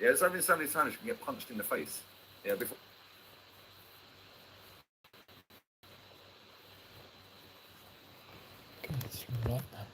Yeah, there's only so many times you can get punched in the face. Yeah, before. Okay, it's right now.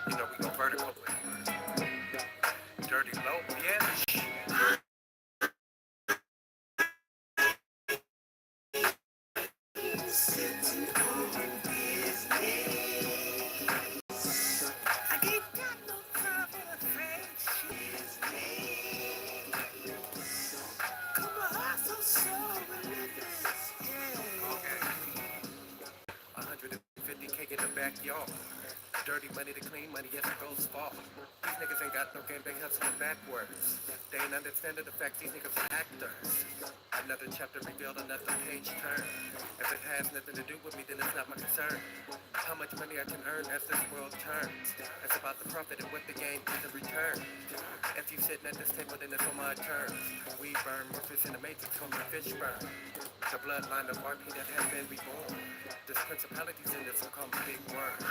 You know, we go vertical with dirty low, yeah. Okay. 150K in the backyard. Dirty money to clean money, yes, it goes far. These niggas ain't got no game, they hustling backwards. They ain't understanding the fact these niggas are actors. Another chapter revealed, another page turned. If it has nothing to do with me, then it's not my concern. How much money I can earn as this world turns. It's about the profit and what the game is in return. If you sitting at this table, then it's on my terms. We burn more fish in the matrix, from the fish burn. The bloodline of RP that has been reborn. There's principalities in this, so call me Big Word.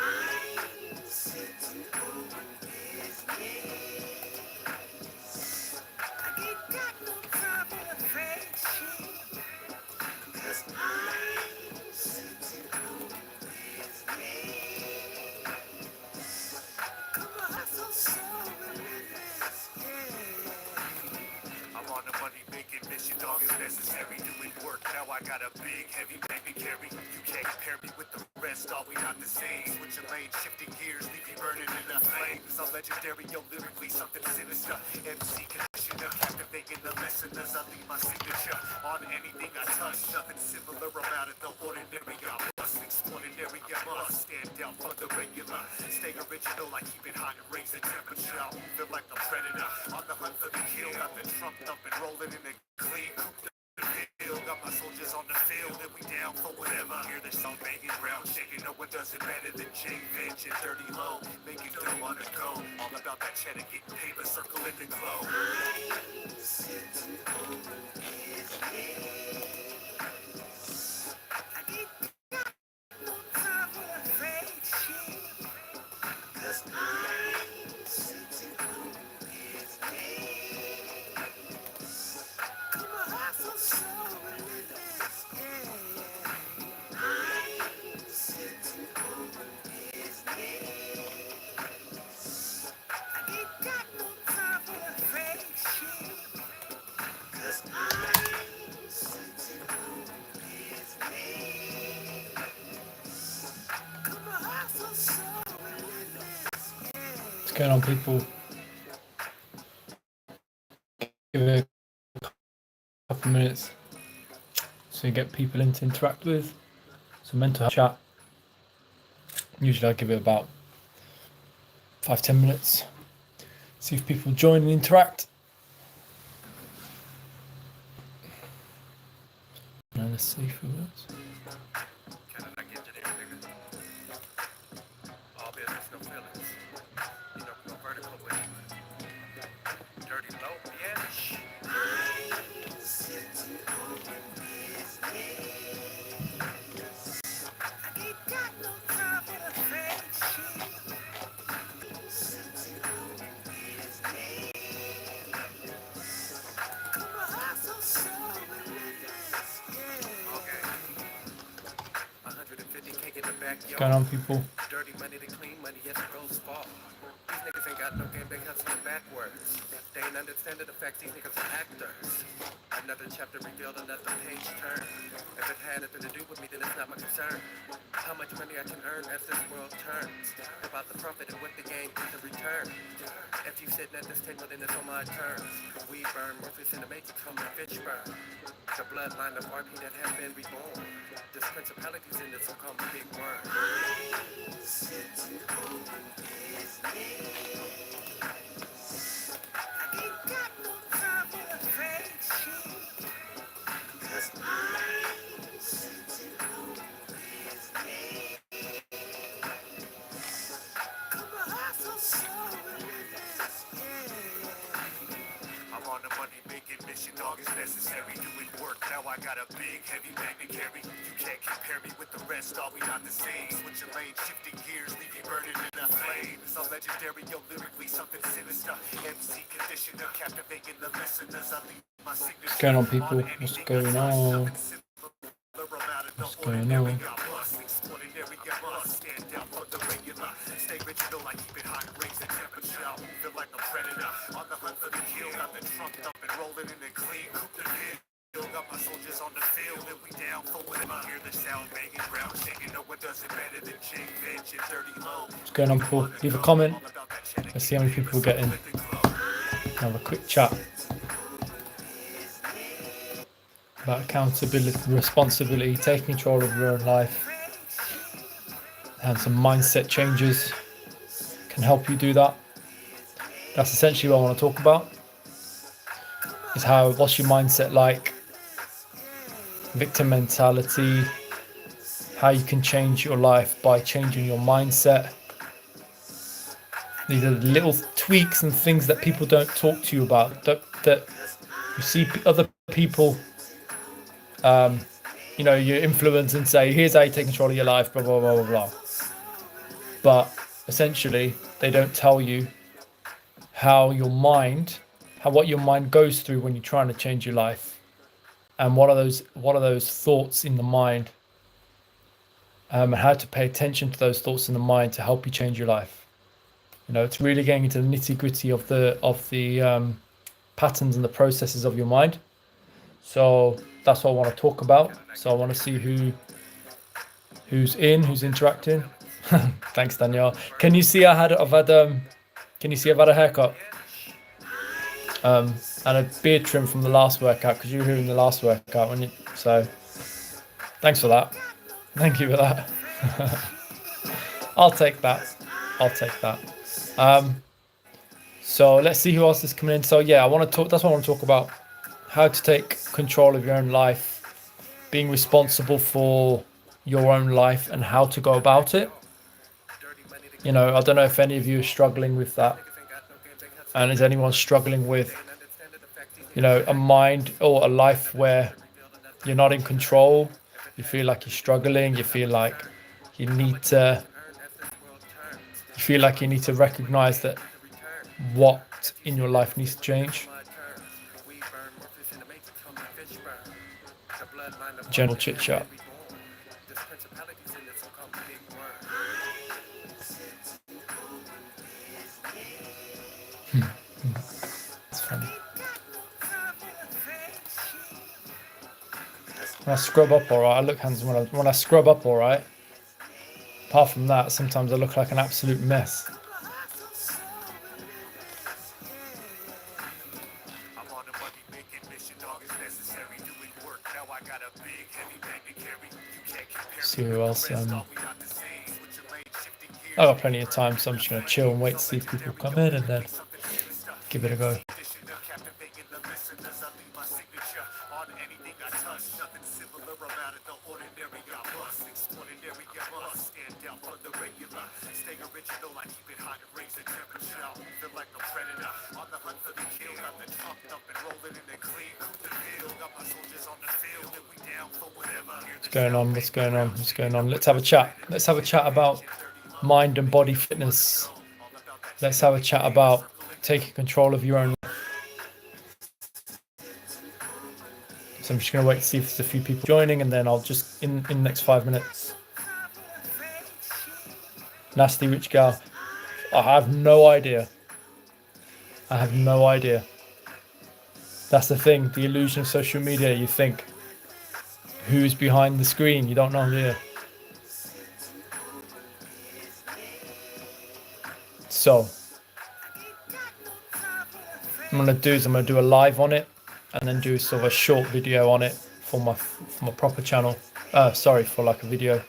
I'm on a money making mission, dog is necessary. Doing work, now I got a big heavy baby carry. You can't compare me with the rest, all we not the same. Switching lanes, shifting gears, leave you burning in the flames. I'm legendary, yo, lyrically something sinister. MC conditioner, captivating the listeners. I leave my signature on anything I touch. Nothing similar, I'm out of the ordinary. I must extraordinary, I must stand out from the regular. Stay original, I keep it hot and raise the temperature. I feel like a predator on the hunt for the kill. Got the trunk thumping, rolling in the clean coupe. Got my soldiers on the field and we down for whatever. Hear the song banging, ground shaking. No one does it better than Jay Finch and Dirty Low. Making dough on the go. All about that cheddar, getting paper, circle in the glow. What's going on, people? Give it a couple of minutes so you get people in to interact with. So mental health chat. Usually I give it about 5-10 minutes. See if people join and interact. Now let's see if it works. Can I get you there, nigga? All business, no feelings. You know, we go vertical with dirty low, yeah. What's going on, people? Dirty money to clean money, yes, it goes far. These niggas ain't got no game, they hustling backwards. They ain't understanding the facts, these niggas are actors. Another chapter revealed, another page turned. If it had nothing to do with me, then it's not my concern. How much money I can earn as this world turns. About the profit and what the game is in return. If you sitting at this table, then it's on my terms. We burn, Morpheus in the matrix from the Fitchburg. The bloodline of RP that has been reborn. This principalities in this so-called big word. I'm on the money making mission, dog is necessary. Doing work, now I got a big heavy bag to carry. You can't compare me with the rest, all we not the same. Switching lanes, shifting gears, leave you burning in a flame. So legendary, yo, lyrically something sinister. MC conditioner, captivating the listeners. I leave my signature. What's going on, people? What's going on? What's going on? Stay original, I keep it hot, raise the temperature. Feel like a predator on the hunt for the kill. Got the trunk up and rolling in the clean. Coop the hill. Got my soldiers on the field and we down for whatever. Hear the sound banging, ground shaking. No one does it better than Jake Bench and Dirty Low. What's going on, people? Leave a comment. Let's see how many people we get in. Have a quick chat about accountability, responsibility, taking control of your own life, and some mindset changes can help you do that. That's essentially what I want to talk about. Is what's your mindset like? Victim mentality, how you can change your life by changing your mindset. These are the little tweaks and things that people don't talk to you about, that you see other people you influence and say, here's how you take control of your life, blah, blah, blah, blah, blah. But essentially, they don't tell you what your mind goes through when you're trying to change your life. And what are those thoughts in the mind, and how to pay attention to those thoughts in the mind to help you change your life. It's really getting into the nitty-gritty of the patterns and the processes of your mind. So that's what I want to talk about. So I want to see who's interacting. Thanks, Danielle. Can you see I've had a haircut and a beard trim from the last workout, because you were here in the last workout, so thanks for that. Thank you for that. I'll take that. So let's see who else is coming in. So yeah, that's what I want to talk about. How to take control of your own life, being responsible for your own life, and how to go about it. I don't know if any of you are struggling with that. And is anyone struggling with, a mind or a life where you're not in control? You feel like you're struggling. You feel like you need to recognize that what in your life needs to change. General chit chat. It's funny. When I scrub up alright, I look handsome when I scrub up alright. Apart from that, sometimes I look like an absolute mess. See who else. I've got plenty of time, so I'm just going to chill and wait to see if people come in and then give it a go. What's going on? Let's have a chat about mind and body fitness. Let's have a chat about taking control of your own life. So I'm just going to wait to see if there's a few people joining, and then I'll just in the next 5 minutes Nasty Rich Gal. I have no idea. I have no idea. That's the thing, the illusion of social media. You think, who's behind the screen? You don't know, yeah. So, I'm gonna do a live on it, and then do sort of a short video on it for my proper channel. Sorry, for like a video.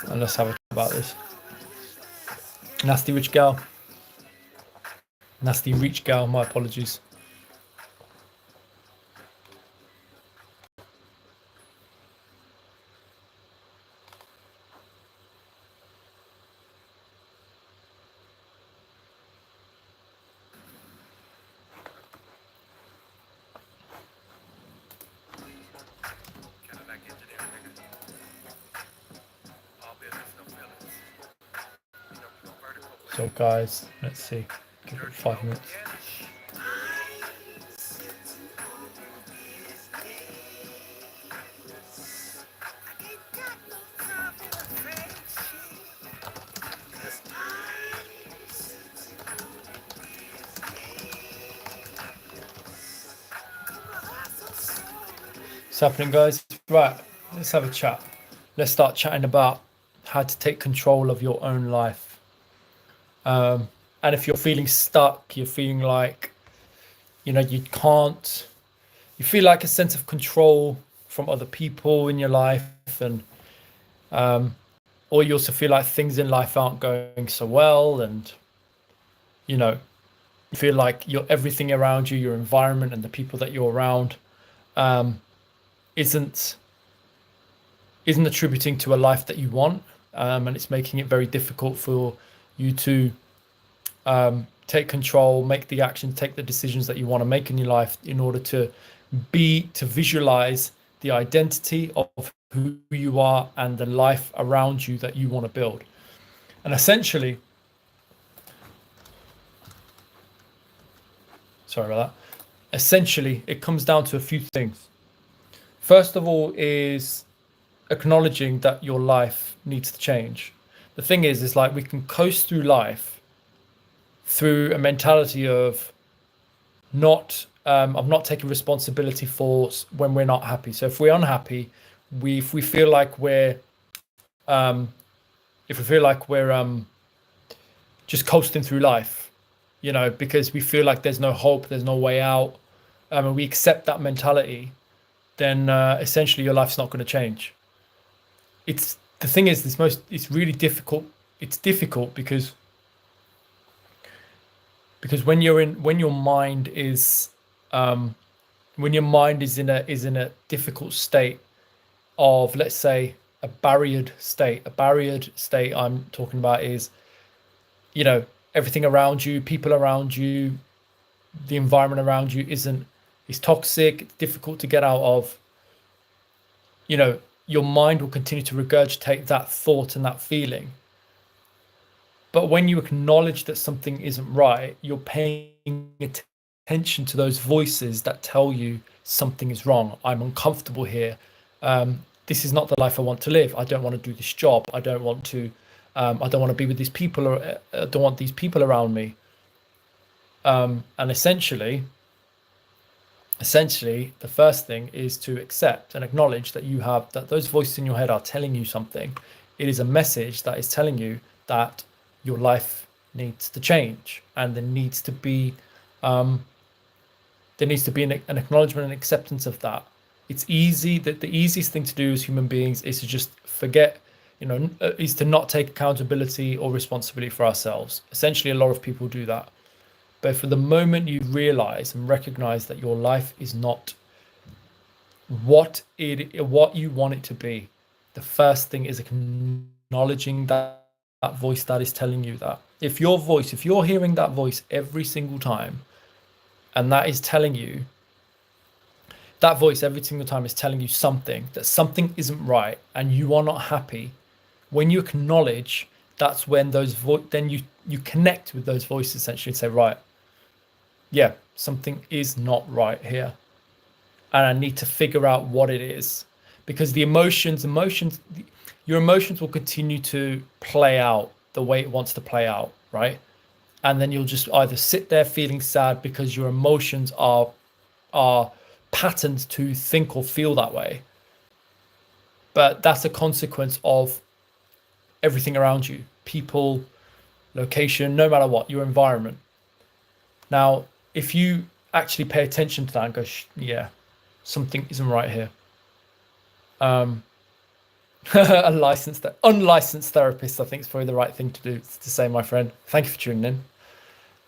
And let's have a chat about this. Nasty Rich Gal. Nasty Reach Gal, my apologies. So guys, let's see. Give it 5 minutes. What's happening, guys? Right, let's have a chat. Let's start chatting about how to take control of your own life. And if you're feeling stuck, you're feeling like, you feel like a sense of control from other people in your life, and or you also feel like things in life aren't going so well, and you feel like everything around you, your environment and the people that you're around, isn't attributing to a life that you want, and it's making it very difficult for you to take control, make the actions, take the decisions that you want to make in your life in order to visualize the identity of who you are and the life around you that you want to build. And essentially, sorry about that. Essentially, it comes down to a few things. First of all is acknowledging that your life needs to change. The thing is like we can coast through life through a mentality of not taking responsibility for when we're not happy. So if we're unhappy, if we feel like we're just coasting through life, because we feel like there's no hope, there's no way out, and we accept that mentality, then essentially your life's not going to change. It's really difficult. It's difficult because when your mind is in a difficult state of, let's say, a barriered state I'm talking about is, everything around you, people around you, the environment around you is toxic, it's difficult to get out of. Your mind will continue to regurgitate that thought and that feeling. But when you acknowledge that something isn't right, you're paying attention to those voices that tell you something is wrong. I'm uncomfortable here. This is not the life I want to live. I don't want to do this job. I don't want to be with these people, or I don't want these people around me. And essentially, the first thing is to accept and acknowledge that those voices in your head are telling you something. It is a message that is telling you that your life needs to change, and there needs to be an acknowledgement and acceptance of that. It's easy that the easiest thing to do as human beings is to just forget, is to not take accountability or responsibility for ourselves. Essentially, a lot of people do that. But for the moment you realize and recognize that your life is not what you want it to be, the first thing is acknowledging that voice that is telling you that. If you're hearing that voice every single time, and that is telling you, that voice every single time is telling you that something isn't right and you are not happy, when you acknowledge, that's when then you connect with those voices essentially and say, right, yeah, something is not right here, and I need to figure out what it is. Because the emotions, your emotions will continue to play out the way it wants to play out, right? And then you'll just either sit there feeling sad because your emotions are patterned to think or feel that way. But that's a consequence of everything around you, people, location, no matter what, your environment. Now, if you actually pay attention to that and go, yeah, something isn't right here. Unlicensed therapist, I think is probably the right thing to do, to say, my friend. Thank you for tuning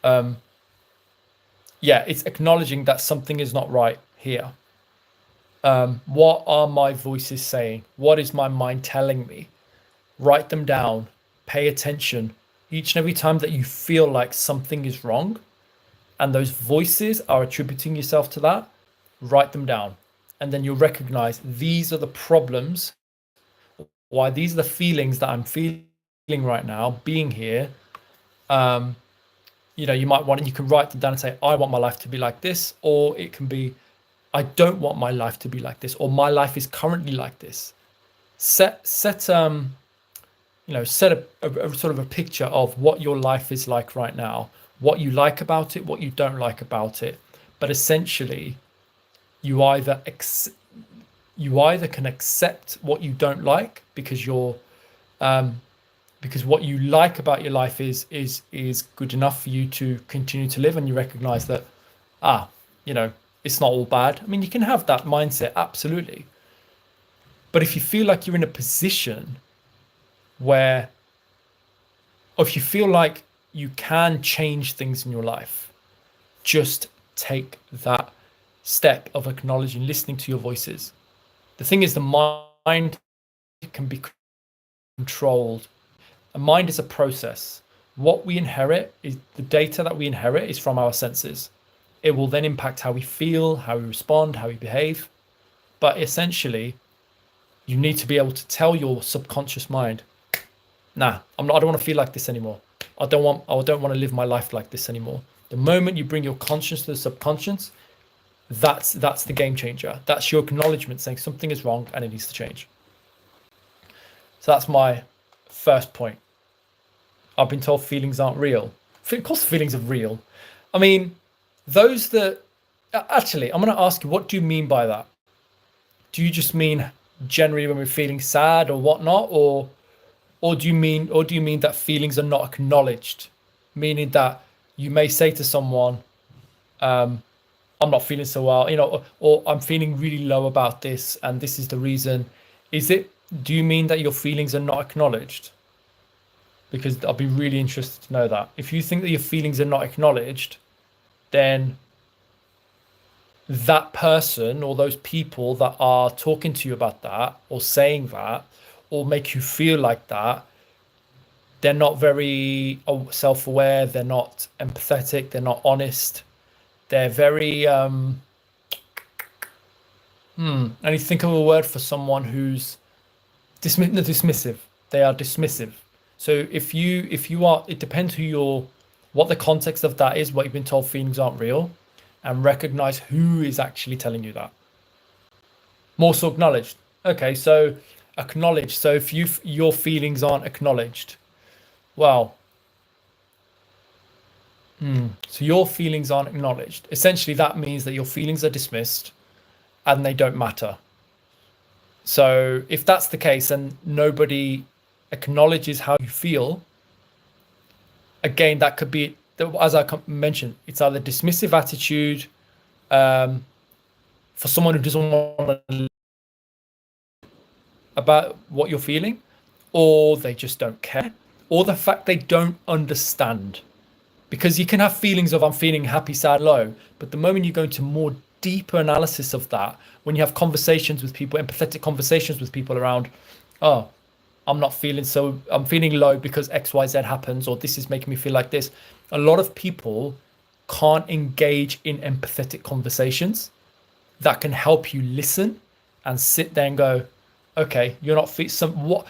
in. Yeah, it's acknowledging that something is not right here. What are my voices saying? What is my mind telling me? Write them down. Pay attention. Each and every time that you feel like something is wrong, and those voices are attributing yourself to that, write them down. And then you'll recognize these are the problems, why these are the feelings that I'm feeling right now, being here. You might want, you can write them down and say, I want my life to be like this, or it can be, I don't want my life to be like this, or my life is currently like this. Set a sort of a picture of what your life is like right now, what you like about it, what you don't like about it. But essentially, you either can accept what you don't like because because what you like about your life is good enough for you to continue to live, and you recognize that it's not all bad. I mean, you can have that mindset, absolutely. But if you feel like you're in a position where, or if you feel like you can change things in your life, just take that step of acknowledging, listening to your voices. The thing is, the mind can be controlled. A mind is a process. What we inherit is the data that we inherit is from our senses. It will then impact how we feel, how we respond, how we behave. But essentially, you need to be able to tell your subconscious mind, nah, I don't want to feel like this anymore. I don't want to live my life like this anymore. The moment you bring your conscious to the subconscious, that's the game changer. That's your acknowledgement saying something is wrong and it needs to change. So that's my first point. I've been told feelings aren't real. Of course feelings are real. I mean, those that... Actually, I'm going to ask you, what do you mean by that? Do you just mean generally when we're feeling sad or whatnot, or do you mean that feelings are not acknowledged? Meaning that you may say to someone, I'm not feeling so well, or I'm feeling really low about this, and this is the reason. Do you mean that your feelings are not acknowledged? Because I'll be really interested to know that. If you think that your feelings are not acknowledged, then that person or those people that are talking to you about that or saying that or make you feel like that, they're not very self-aware, they're not empathetic, they're not honest, they're very I need to think of a word for someone who's dismissive. They are dismissive. So if you are, it depends what the context of that is, what you've been told feelings aren't real, and recognize who is actually telling you that. More so acknowledged. Okay, so acknowledged. So if your feelings aren't acknowledged, well, so your feelings aren't acknowledged. Essentially, that means that your feelings are dismissed and they don't matter. So if that's the case and nobody acknowledges how you feel, again, that could be, as I mentioned, it's either dismissive attitude for someone who doesn't want to about what you're feeling, or they just don't care, or the fact they don't understand. Because you can have feelings of I'm feeling happy, sad, low, but the moment you go into more deeper analysis of that, when you have conversations with people, empathetic conversations with people around, oh, I'm feeling low because XYZ happens, or this is making me feel like this. A lot of people can't engage in empathetic conversations that can help you listen and sit there and go, okay, you're not for example,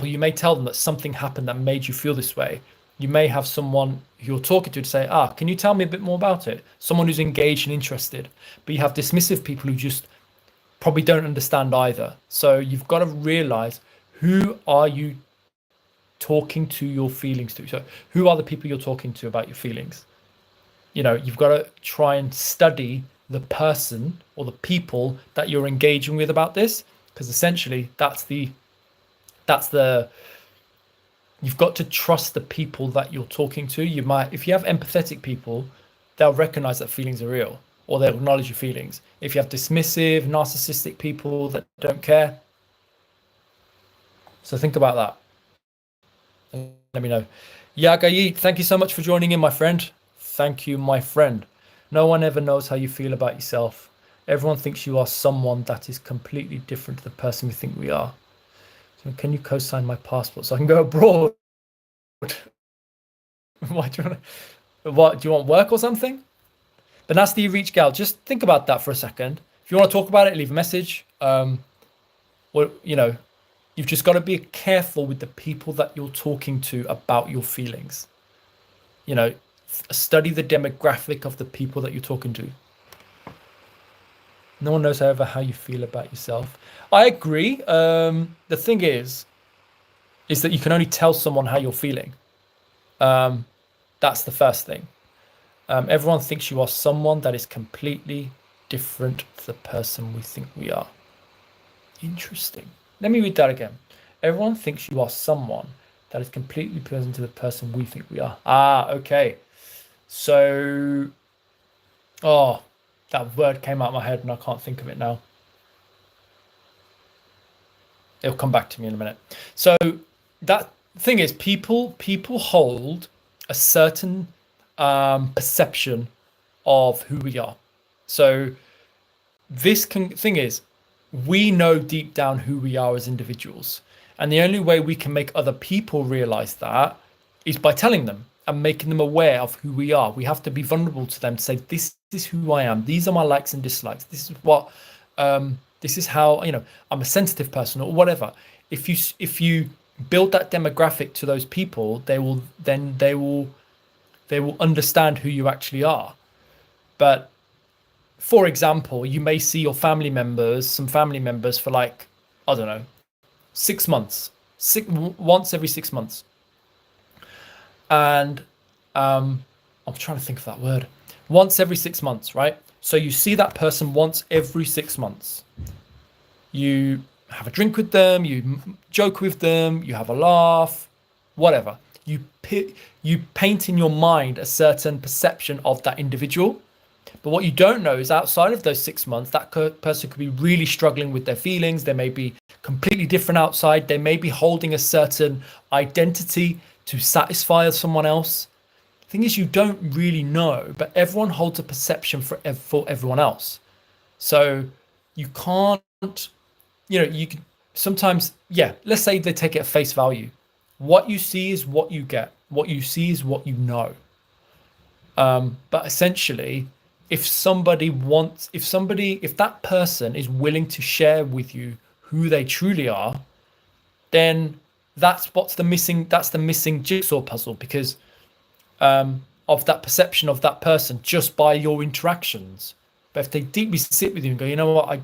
you may tell them that something happened that made you feel this way. You may have someone you're talking to say, can you tell me a bit more about it? Someone who's engaged and interested. But you have dismissive people who just probably don't understand either. So you've got to realize who are you talking to your feelings to? So who are the people you're talking to about your feelings? You know, you've got to try and study the person or the people that you're engaging with about this, because essentially that's the you've got to trust the people that you're talking to. You might, if you have empathetic people, they'll recognize that feelings are real, or they'll acknowledge your feelings. If you have dismissive, narcissistic people that don't care, so think about that. And let me know. Yagayit, thank you so much for joining in, my friend. Thank you, my friend. No one ever knows how you feel about yourself. Everyone thinks you are someone that is completely different to the person we think we are. So can you co-sign my passport so I can go abroad? Why do you want to, what, do you want work or something? But nasty you reach gal, just think about that for a second. If you want to talk about it, leave a message. Well, you know, you've just got to be careful with the people that you're talking to about your feelings. You know, study the demographic of the people that you're talking to. No one knows, however, how you feel about yourself. I agree. The thing is that you can only tell someone how you're feeling. That's the first thing. Everyone thinks you are someone that is completely different to the person we think we are. Interesting. Let me read that again. Everyone thinks you are someone that is completely different to the person we think we are. Ah, okay. So, oh, that word came out of my head and I can't think of it now. It'll come back to me in a minute. So that thing is, people hold a certain perception of who we are. So this thing is, we know deep down who we are as individuals. And the only way we can make other people realize that is by telling them and making them aware of who we are. We have to be vulnerable to them to say, this is who I am. These are my likes and dislikes. This is what, this is how, you know, I'm a sensitive person or whatever. If you build that demographic to those people, they will understand who you actually are. But for example, you may see your some family members for like, I don't know, 6 months, once every 6 months. And I'm trying to think of that word. Once every 6 months, right? So you see that person once every 6 months. You have a drink with them, you joke with them, you have a laugh, whatever. You paint in your mind a certain perception of that individual. But what you don't know is outside of those 6 months, that person could be really struggling with their feelings. They may be completely different outside. They may be holding a certain identity to satisfy someone else. The thing is, you don't really know, but everyone holds a perception for everyone else. So you can't, you know, you can sometimes, yeah, let's say they take it at face value. What you see is what you get. What you see is what you know. But essentially, if that person is willing to share with you who they truly are, then that's the missing jigsaw puzzle, because of that perception of that person just by your interactions. But if they deeply sit with you and go, you know what,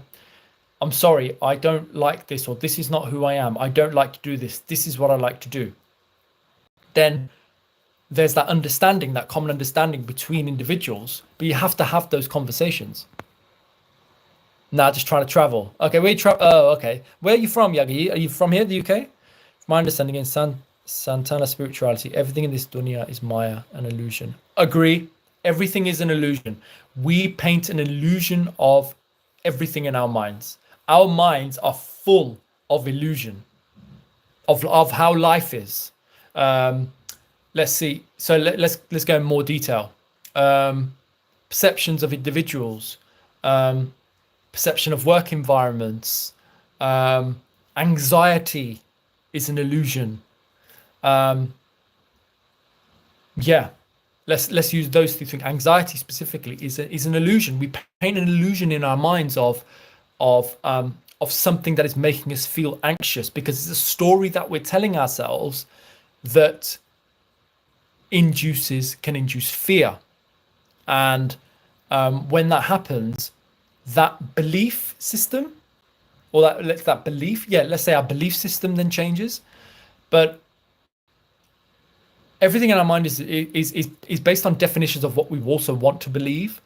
I'm sorry, I don't like this, or this is not who I am, I don't like to do this, this is what I like to do, then there's that understanding, that common understanding between individuals. But you have to have those conversations. Nah, just trying to travel. Okay, where you okay. Where are you from, Yagi? Are you from here, the UK? From my understanding, in Santana spirituality, everything in this dunya is Maya, an illusion. Agree. Everything is an illusion. We paint an illusion of everything in our minds. Our minds are full of illusion of how life is. Let's see. So let's go in more detail. Perceptions of individuals, perception of work environments, anxiety is an illusion. Yeah, let's use those two things. Anxiety specifically is an illusion. We paint an illusion in our minds of something that is making us feel anxious, because it's a story that we're telling ourselves that can induce fear. And when that happens, that belief system or that belief. Yeah, let's say our belief system then changes, but everything in our mind is based on definitions of what we also want to believe,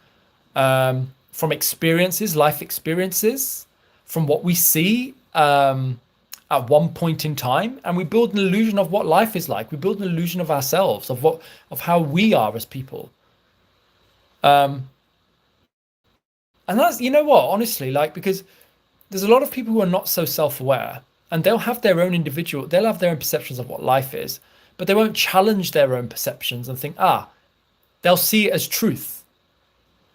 from experiences, life experiences, from what we see at one point in time, and we build an illusion of what life is like. We build an illusion of ourselves, of how we are as people. And that's, you know what, honestly, like, because there's a lot of people who are not so self-aware, and they'll have their own perceptions of what life is, but they won't challenge their own perceptions and think, they'll see it as truth.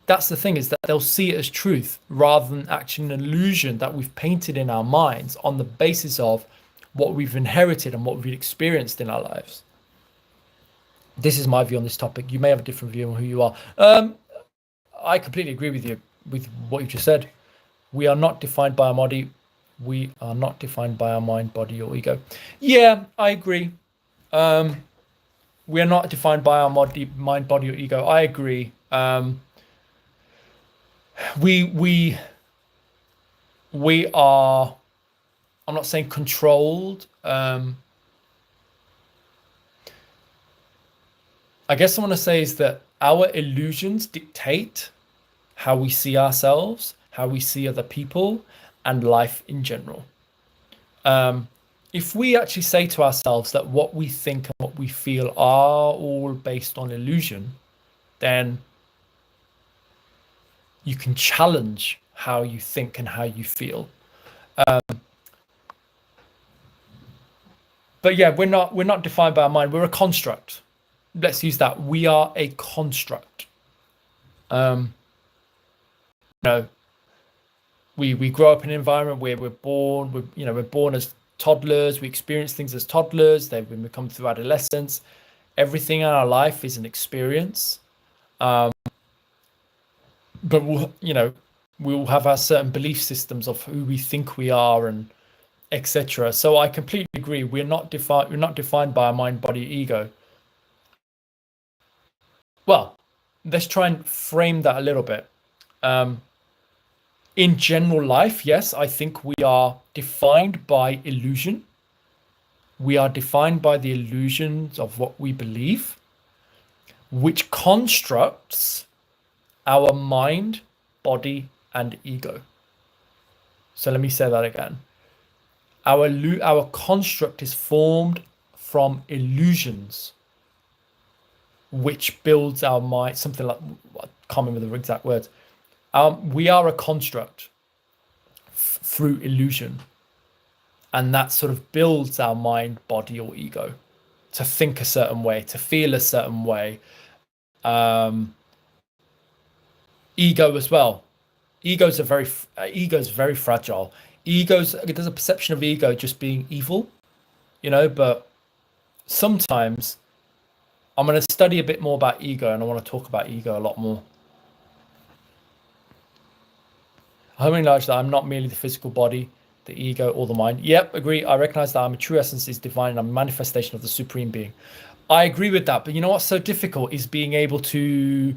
That's the thing, is that they'll see it as truth rather than actually an illusion that we've painted in our minds on the basis of what we've inherited and what we've experienced in our lives. This is my view on this topic. You may have a different view on who you are. I completely agree with you with what you just said. We are not defined by our body. We are not defined by our mind, body, or ego. Yeah, I agree. We are not defined by our mind, body, or ego. I agree. We are, I'm not saying controlled. I guess I want to say is that our illusions dictate how we see ourselves, how we see other people, and life in general. If we actually say to ourselves that what we think and what we feel are all based on illusion, then you can challenge how you think and how you feel. But yeah, we're not defined by our mind. We're a construct. Let's use that. We are a construct. We grow up in an environment where we're born as toddlers. We experience things as toddlers. When we come through adolescence, everything in our life is an experience. But we'll have our certain belief systems of who we think we are and etc. So I completely agree. We're not defined by our mind, body, ego. Well, let's try and frame that a little bit. In general life, yes, I think we are defined by illusion. We are defined by the illusions of what we believe, which constructs our mind, body, and ego. So let me say that again. Our construct is formed from illusions, which builds our mind, something like, I can't remember the exact words. We are a construct through illusion, and that sort of builds our mind, body, or ego to think a certain way, to feel a certain way. Ego as well. Ego's very fragile. There's a perception of ego just being evil, but sometimes I'm going to study a bit more about ego, and I want to talk about ego a lot more. I acknowledge that I'm not merely the physical body, the ego, or the mind. Yep, agree. I recognize that I'm a true essence is divine and I'm a manifestation of the supreme being. I agree with that, but you know what's so difficult is being able to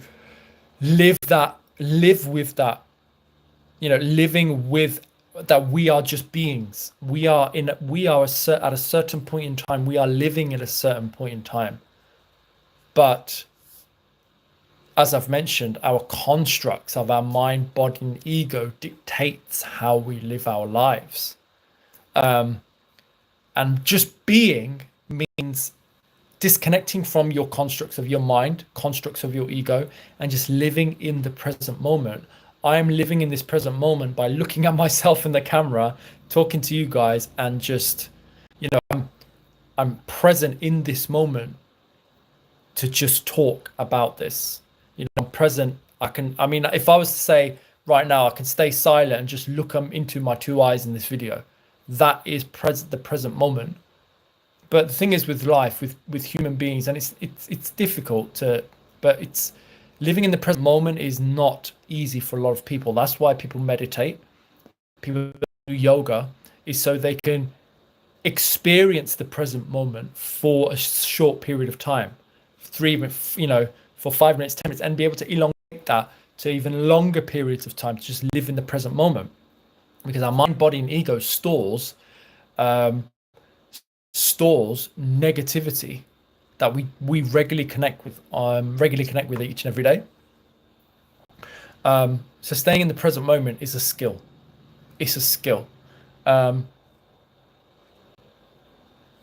live with that, living with that we are just beings. We are at a certain point in time. We are living at a certain point in time. But as I've mentioned, our constructs of our mind, body, and ego dictates how we live our lives. And just being means disconnecting from your constructs of your mind, constructs of your ego, and just living in the present moment. I am living in this present moment by looking at myself in the camera, talking to you guys, and just, I'm present in this moment to just talk about this. I'm present. If I was to say right now, I can stay silent and just look into my two eyes in this video. That is the present moment. But the thing is with life, with human beings, and it's difficult but it's living in the present moment is not easy for a lot of people. That's why people meditate. People do yoga is so they can experience the present moment for a short period of time, for 5 minutes, 10 minutes, and be able to elongate that to even longer periods of time to just live in the present moment. because our mind, body, and ego stores negativity that we regularly connect with each and every day. So staying in the present moment is a skill. It's a skill. Yeah,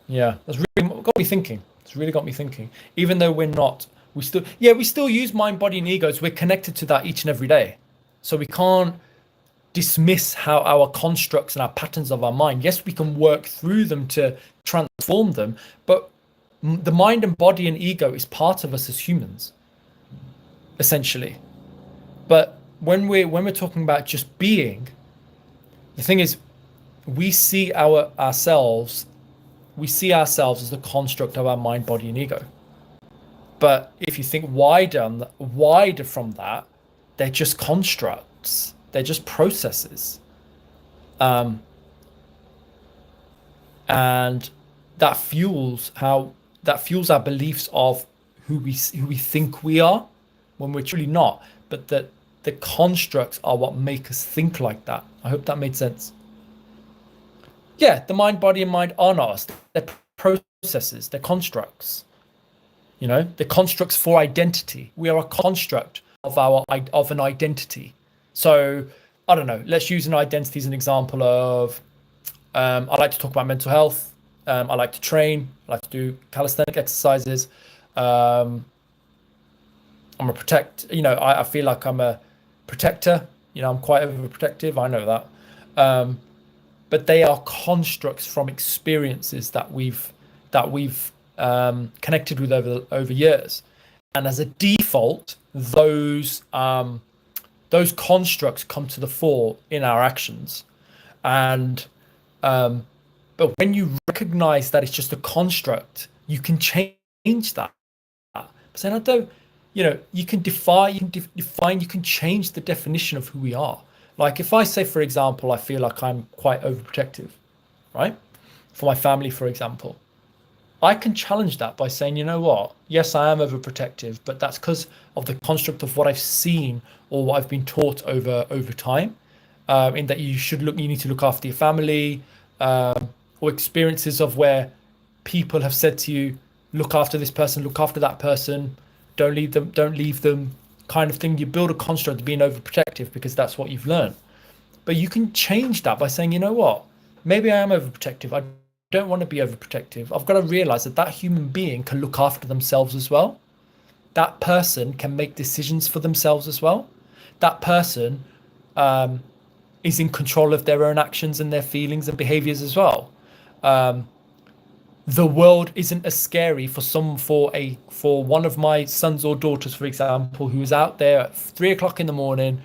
that's really got me thinking. It's really got me thinking. Even though we still use mind, body, and egos. We're connected to that each and every day. So we can't dismiss how our constructs and our patterns of our mind. Yes, we can work through them to transform them, but the mind and body and ego is part of us as humans, essentially. But when we're talking about just being, the thing is, we see ourselves as the construct of our mind, body, and ego. But if you think wider from that, they're just constructs. They're just processes. And that fuels our beliefs of who we think we are when we're truly not. But that the constructs are what make us think like that. I hope that made sense. Yeah, the mind, body, and mind are not us. They're processes. They're constructs. You know, they're constructs for identity. We are a construct of an identity. So I don't know. Let's use an identity as an example of. I like to talk about mental health. I like to train. I like to do calisthenic exercises. I'm a I feel like I'm a protector. You know, I'm quite overprotective. I know that. But they are constructs from experiences that we've connected with over years, and as a default, those constructs come to the fore in our actions. And but when you recognize that it's just a construct, you can change that. Saying I don't, you can define, you can change the definition of who we are. Like if I say, for example, I feel like I'm quite overprotective, right? For my family, for example, I can challenge that by saying, you know what? Yes, I am overprotective, but that's because of the construct of what I've seen or what I've been taught over time. In that you need to look after your family, or experiences of where people have said to you, look after this person, look after that person, don't leave them, kind of thing. You build a construct of being overprotective because that's what you've learned. But you can change that by saying, you know what? Maybe I am overprotective. I don't want to be overprotective. I've got to realize that human being can look after themselves as well. That person can make decisions for themselves as well. That person is in control of their own actions and their feelings and behaviors as well. The world isn't as scary for one of my sons or daughters, for example, who is out there at 3 o'clock in the morning.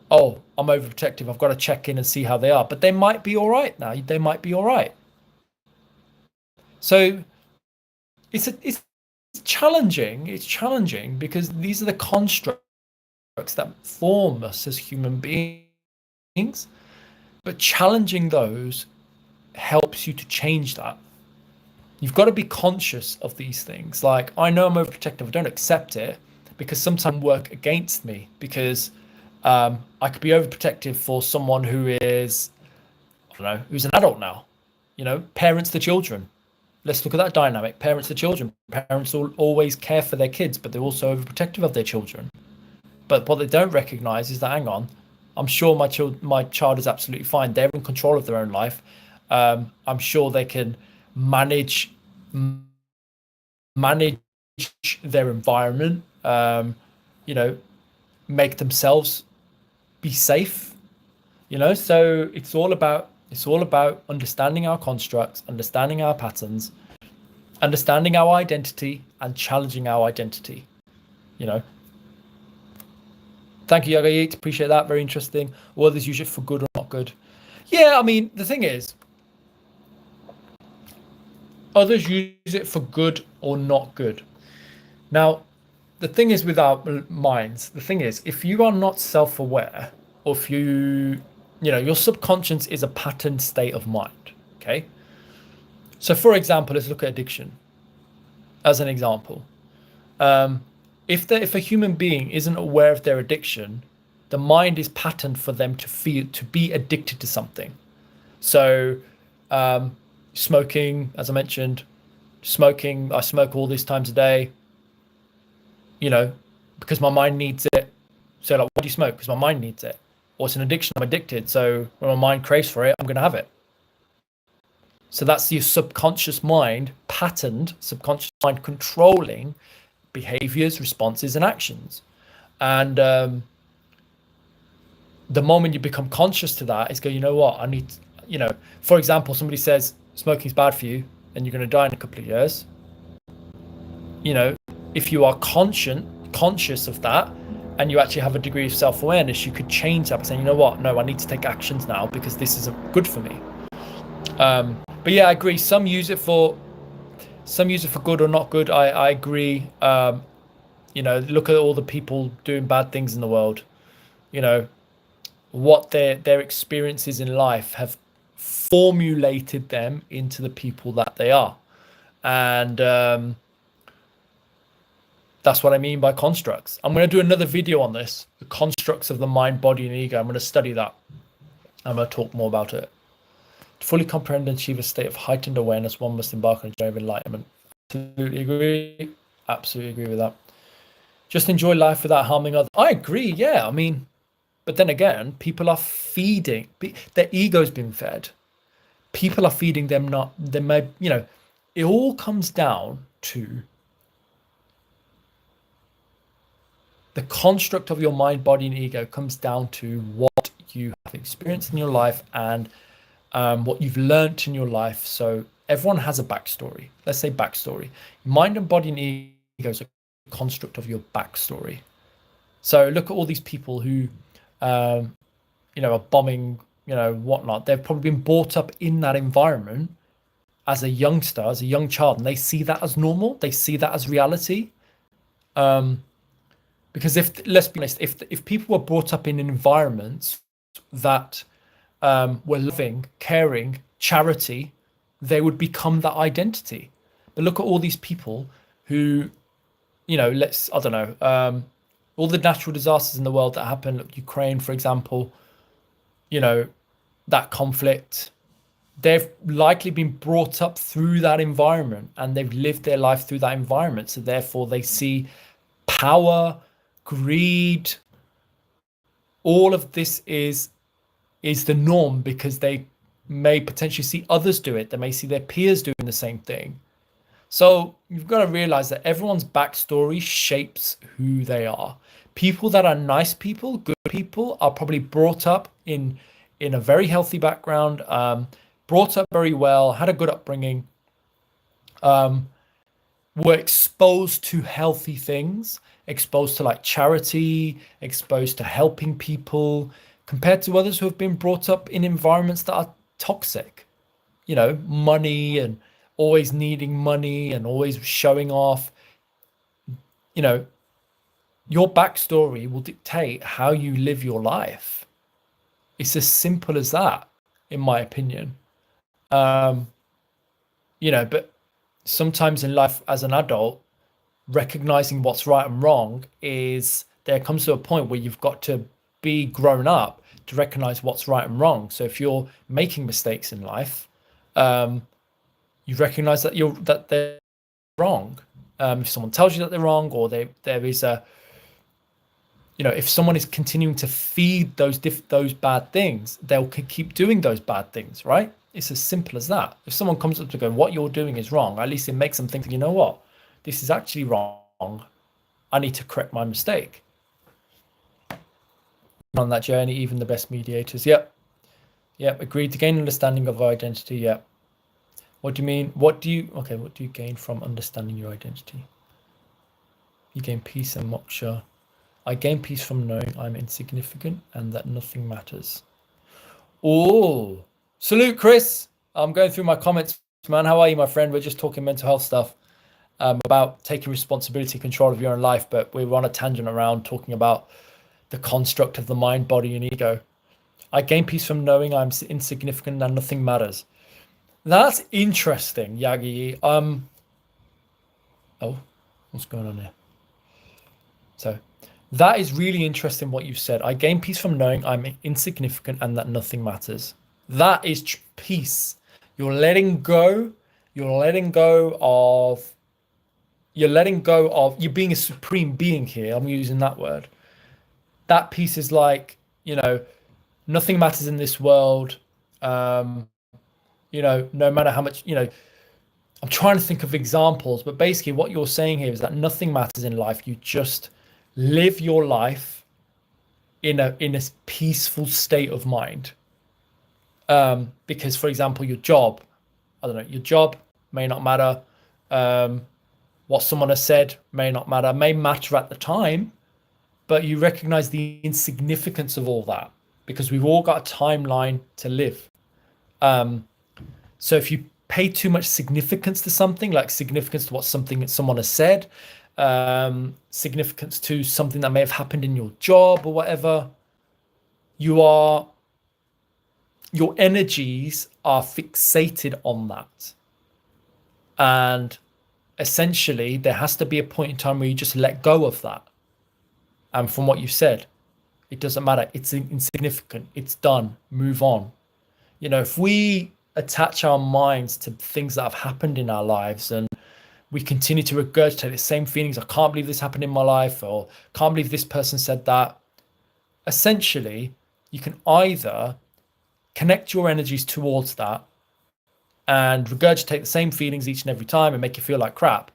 Oh, I'm overprotective. I've got to check in and see how they are. But they might be all right now. They might be all right. So it's challenging. It's challenging because these are the constructs that form us as human beings. But challenging those helps you to change that. You've got to be conscious of these things. Like, I know I'm overprotective. I don't accept it because sometimes work against me because I could be overprotective for someone who is, I don't know, who's an adult now. Parents to children. Let's look at that dynamic. Parents to children. Parents always care for their kids, but they're also overprotective of their children. But what they don't recognize is that, hang on, I'm sure my child is absolutely fine. They're in control of their own life. I'm sure they can manage their environment, make themselves be safe, so it's all about understanding our constructs, understanding our patterns, understanding our identity, and challenging our identity. Thank you, Yoga Yeet. Appreciate that. Very interesting. Or others use it for good or not good. Yeah, I mean, the thing is, others use it for good or not good. Now, the thing is with our minds, if you are not self-aware, or if your subconscious is a patterned state of mind, okay? So for example, let's look at addiction as an example. If a human being isn't aware of their addiction, the mind is patterned for them to be addicted to something. So smoking, as I mentioned, I smoke all these times a day, because my mind needs it. So like, why do you smoke? Because my mind needs it. Or it's an addiction, I'm addicted. So when my mind craves for it, I'm going to have it. So that's your subconscious mind, subconscious mind controlling behaviors, responses, and actions. And the moment you become conscious to that, is go, you know what, I need, for example, somebody says smoking is bad for you and you're going to die in a couple of years. If you are conscious of that, and you actually have a degree of self-awareness, you could change that by saying, you know what, no, I need to take actions now because this isn't good for me. But yeah, I agree. Some use it for good or not good. I agree. Look at all the people doing bad things in the world. What their experiences in life have formulated them into the people that they are. And that's what I mean by constructs. I'm going to do another video on this, the constructs of the mind, body, and ego. I'm going to study that. I'm going to talk more about it. To fully comprehend and achieve a state of heightened awareness, one must embark on a journey of enlightenment. Absolutely agree. Absolutely agree with that. Just enjoy life without harming others. I agree, yeah. But then again, people are feeding, their ego's been fed. People are feeding them it all comes down to the construct of your mind, body, and ego comes down to what you have experienced in your life and what you've learnt in your life. So everyone has a backstory. Let's say backstory. Mind and body and ego is a construct of your backstory. So look at all these people who, are bombing, whatnot. They've probably been brought up in that environment as a youngster, as a young child, and they see that as normal. They see that as reality. Because let's be honest, if people were brought up in environments that were loving, caring, charity, they would become that identity. But look at all these people who, all the natural disasters in the world that happen, look, Ukraine, for example, that conflict, they've likely been brought up through that environment and they've lived their life through that environment. So therefore they see power, greed, all of this is the norm because they may potentially see others do it. They may see their peers doing the same thing. So you've got to realize that everyone's backstory shapes who they are. People that are nice people, good people, are probably brought up in a very healthy background, brought up very well, had a good upbringing, were exposed to healthy things, exposed to like charity, exposed to helping people, compared to others who have been brought up in environments that are toxic, money and always needing money and always showing off. Your backstory will dictate how you live your life. It's as simple as that, in my opinion. But sometimes in life as an adult, recognizing what's right and wrong there comes to a point where you've got to be grown up to recognize what's right and wrong. So if you're making mistakes in life, you recognize that they're wrong. If someone tells you that they're wrong, or there is if someone is continuing to feed those bad things, they'll keep doing those bad things, right? It's as simple as that. If someone comes up to go, what you're doing is wrong, at least it makes them think, you know what, this is actually wrong. I need to correct my mistake. On that journey, even the best mediators. Yep, agreed. To gain understanding of our identity. Yep. What do you mean? What do you gain from understanding your identity? You gain peace and moksha. I gain peace from knowing I'm insignificant and that nothing matters. Oh, salute, Chris. I'm going through my comments, man. How are you, my friend? We're just talking mental health stuff, about taking responsibility, control of your own life, but we were on a tangent around talking about the construct of the mind, body, and ego. I gain peace from knowing I'm insignificant and nothing matters. That's interesting, Yagi. Oh, what's going on here? So, That is really interesting what you said. I gain peace from knowing I'm insignificant and that nothing matters. That is peace. You're letting go. You're letting go of. You're letting go of. You're being a supreme being here. I'm using that word. That peace is like, nothing matters in this world. No matter how much, I'm trying to think of examples, but basically what you're saying here is that nothing matters in life. You just live your life in a peaceful state of mind. Because, for example, your job may not matter. What someone has said may not matter, may matter at the time, but you recognize the insignificance of all that because we've all got a timeline to live. So if you pay too much significance to something, like significance to what someone has said, significance to something that may have happened in your job or whatever, your energies are fixated on that. And essentially, there has to be a point in time where you just let go of that. And from what you said, it doesn't matter. It's insignificant. It's done. Move on. If we attach our minds to things that have happened in our lives and we continue to regurgitate the same feelings, I can't believe this happened in my life, or can't believe this person said that. Essentially, you can either connect your energies towards that and regurgitate the same feelings each and every time and make you feel like crap,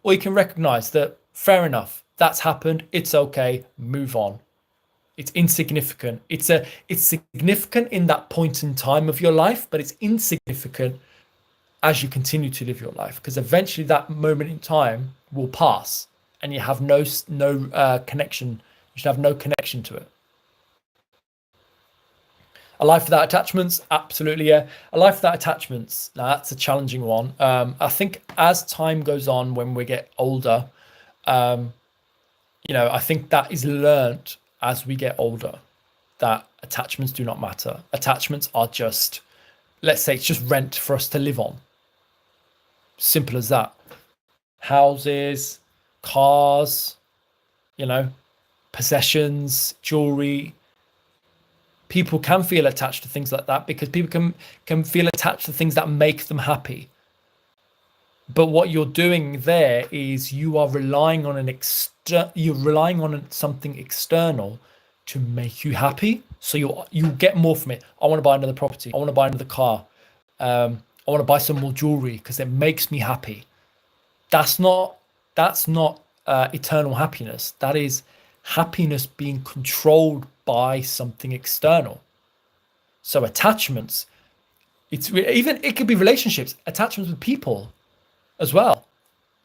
or you can recognize that, fair enough, that's happened, it's okay, move on. It's insignificant. It's significant in that point in time of your life, but it's insignificant as you continue to live your life, because eventually that moment in time will pass and you have no connection. You should have no connection to it. A life without attachments? Absolutely, yeah. A life without attachments, now that's a challenging one. I think as time goes on, when we get older, I think that is learnt as we get older, that attachments do not matter. Attachments are just, let's say it's just rent for us to live on. Simple as that. Houses, cars, possessions, jewelry. People can feel attached to things like that because people can feel attached to things that make them happy. But what you're doing there is you are relying on something external to make you happy. So you get more from it. I want to buy another property. I want to buy another car. I want to buy some more jewelry because it makes me happy. That's not eternal happiness. That is happiness being controlled by something external. So attachments, it could be relationships, attachments with people as well.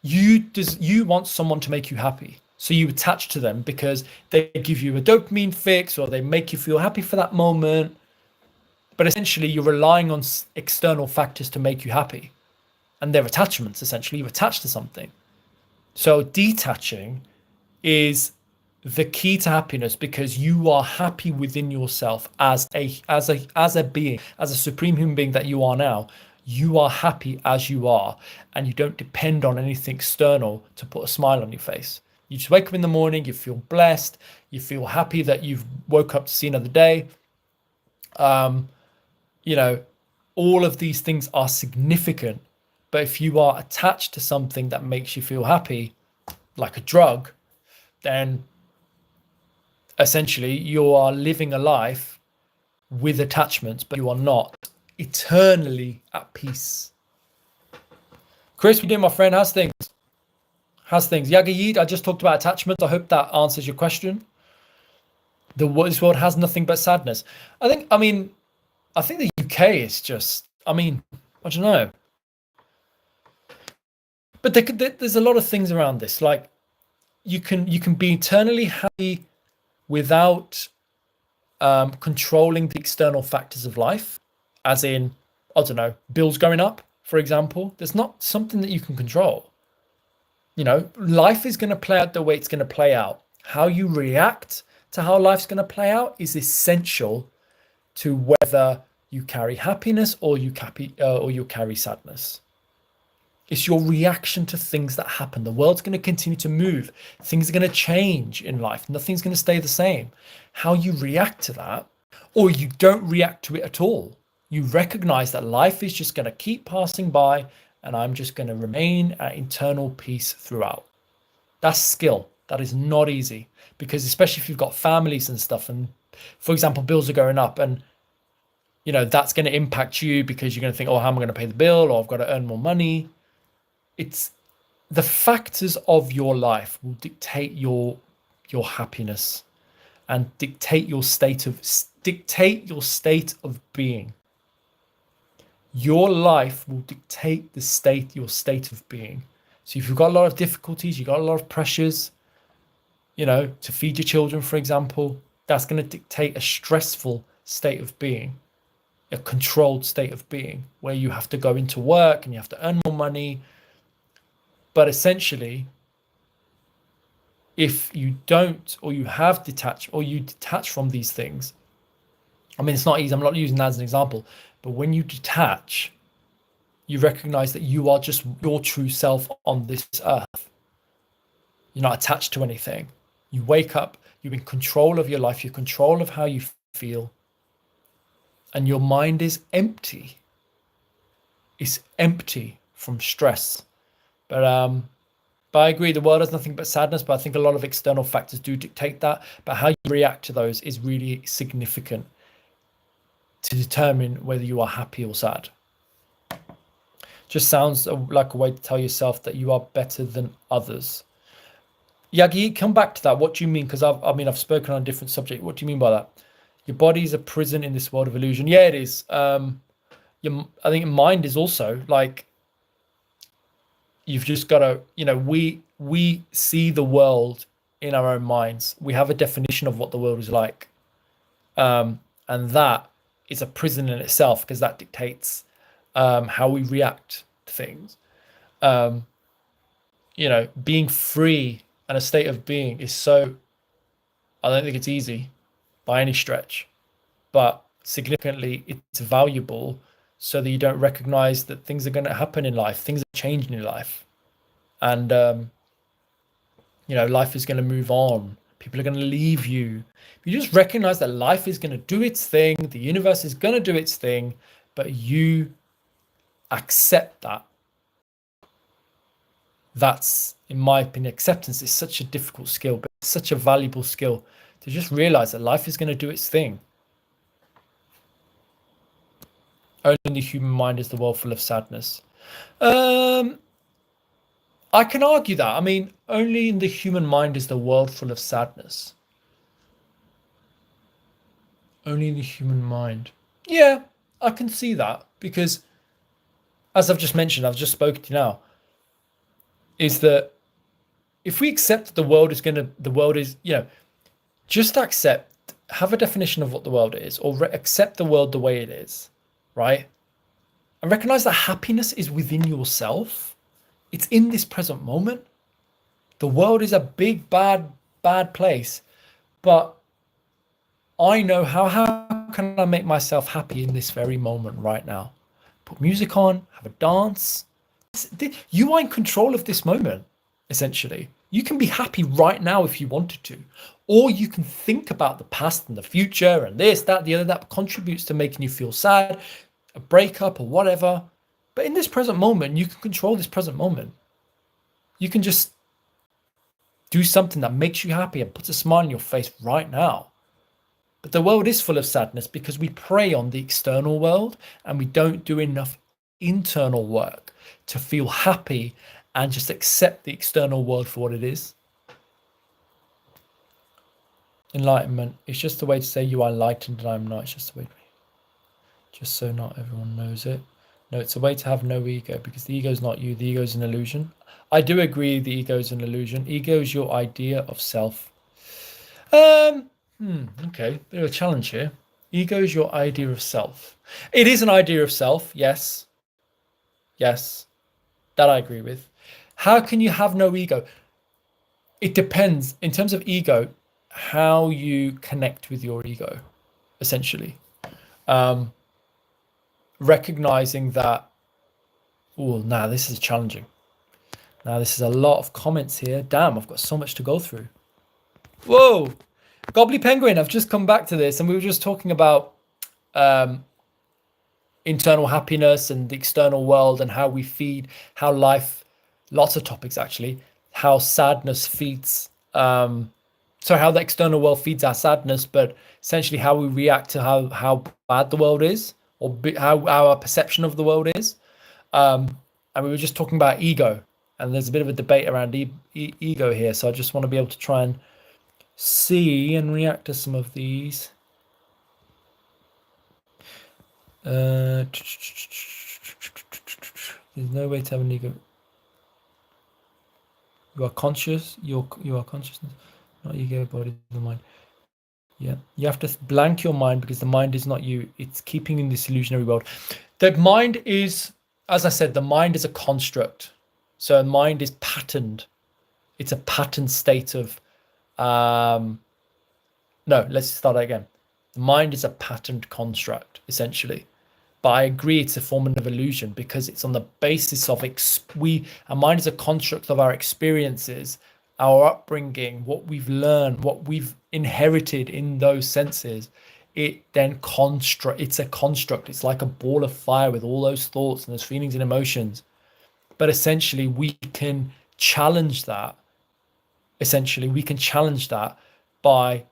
You want someone to make you happy, so you attach to them because they give you a dopamine fix or they make you feel happy for that moment. But essentially, you're relying on external factors to make you happy, and they're attachments. Essentially, you attach to something. So detaching is the key to happiness because you are happy within yourself as a being, as a supreme human being that you are now. You are happy as you are, and you don't depend on anything external to put a smile on your face. You just wake up in the morning, you feel blessed, you feel happy that you've woke up to see another day. All of these things are significant, but if you are attached to something that makes you feel happy, like a drug, then essentially you are living a life with attachments, but you are not eternally at peace. Chris, we doing, my friend? How's things? Yagayid, I just talked about attachments. I hope that answers your question. This world has nothing but sadness. I think the UK is just, I don't know. But there's a lot of things around this. Like you can be eternally happy without controlling the external factors of life, as in, I don't know, bills going up, for example. There's not something that you can control. Life is going to play out the way it's going to play out. How you react to how life's going to play out is essential to whether you carry happiness or you carry sadness. It's your reaction to things that happen. The world's going to continue to move. Things are going to change in life. Nothing's going to stay the same. How you react to that, or you don't react to it at all. You recognize that life is just going to keep passing by and I'm just going to remain at internal peace throughout. That's skill. That is not easy, because especially if you've got families and stuff, and for example, bills are going up, and you know that's going to impact you because you're going to think, oh, how am I going to pay the bill, or I've got to earn more money. It's the factors of your life will dictate your happiness and dictate your state of being. Your life will dictate your state of being. So if you've got a lot of difficulties, you've got a lot of pressures, you know, to feed your children, for example, that's going to dictate a stressful state of being, a controlled state of being, where you have to go into work and you have to earn more money. But essentially, if you don't, or you have detached, or you detach from these things, I mean, it's not easy. I'm not using that as an example, but when you detach, you recognize that you are just your true self on this earth. You're not attached to anything. You wake up, you're in control of your life, you're in control of how you feel, and your mind is empty. It's empty from stress. But I agree, the world has nothing but sadness, but I think a lot of external factors do dictate that. But how you react to those is really significant to determine whether you are happy or sad. Just sounds like a way to tell yourself that you are better than others. Yagi, come back to that. What do you mean? Because I've spoken on a different subject. What do you mean by that? Your body is a prison in this world of illusion. Yeah, it is. I think mind is also like, you've just got to, you know, we see the world in our own minds. We have a definition of what the world is like. And that is a prison in itself, because that dictates how we react to things. You know, being free and a state of being is so, I don't think it's easy by any stretch, but significantly it's valuable, so that you don't recognize that things are going to happen in life, things are changing in life, and you know, life is going to move on, people are going to leave you. You just recognize that life is going to do its thing, the universe is going to do its thing, but you accept that. That's, in my opinion, acceptance is such a difficult skill, but it's such a valuable skill, to just realize that life is going to do its thing. Only the human mind is the world full of sadness. I can argue that. I mean, only in the human mind is the world full of sadness. Only in the human mind. Yeah, I can see that, because as I've just mentioned, I've just spoken to you now, is that if we accept the world is, you know, just accept, have a definition of what the world is, or accept the world the way it is, right? And recognize that happiness is within yourself. It's in this present moment. The world is a big, bad place, but I know how can I make myself happy in this very moment right now? Put music on, have a dance. You are in control of this moment, essentially. You can be happy right now if you wanted to, or you can think about the past and the future and this, that, the other, that contributes to making you feel sad, a breakup or whatever. But in this present moment, you can control this present moment. You can just do something that makes you happy and puts a smile on your face right now. But the world is full of sadness because we prey on the external world and we don't do enough internal work to feel happy and just accept the external world for what it is. Enlightenment is just a way to say you are enlightened and I'm not. It's just a way to be. Just so not everyone knows it. No, it's a way to have no ego, because the ego is not you. The ego is an illusion. I do agree the ego is an illusion. Ego is your idea of self. Okay, bit of a challenge here. Ego is your idea of self. It is an idea of self, yes. Yes, that I agree with. How can you have no ego? It depends, in terms of ego, how you connect with your ego, essentially. Recognizing that Oh, now this is challenging. Now this is a lot of comments here. Damn, I've got so much to go through. Whoa, Gobbly Penguin, I've just come back to this, and we were just talking about internal happiness and the external world and how we feed, how life, lots of topics actually, how sadness feeds, so how the external world feeds our sadness, but essentially how we react to how bad the world is, or how our perception of the world is. And we were just talking about ego, and there's a bit of a debate around ego here. So I just want to be able to try and see and react to some of these. There's no way to have an ego. You are conscious. You are consciousness, not ego, body, the mind. Yeah, you have to blank your mind, because the mind is not you. It's keeping you in this illusionary world. The mind is, as I said, the mind is a construct. So mind is patterned. It's a patterned state of, no, let's start that again. The mind is a patterned construct, essentially. But I agree it's a form of illusion, because it's on the basis of, our mind is a construct of our experiences, our upbringing, what we've learned, what we've inherited in those senses. It then it's a construct. It's like a ball of fire with all those thoughts and those feelings and emotions. But essentially we can challenge that. By,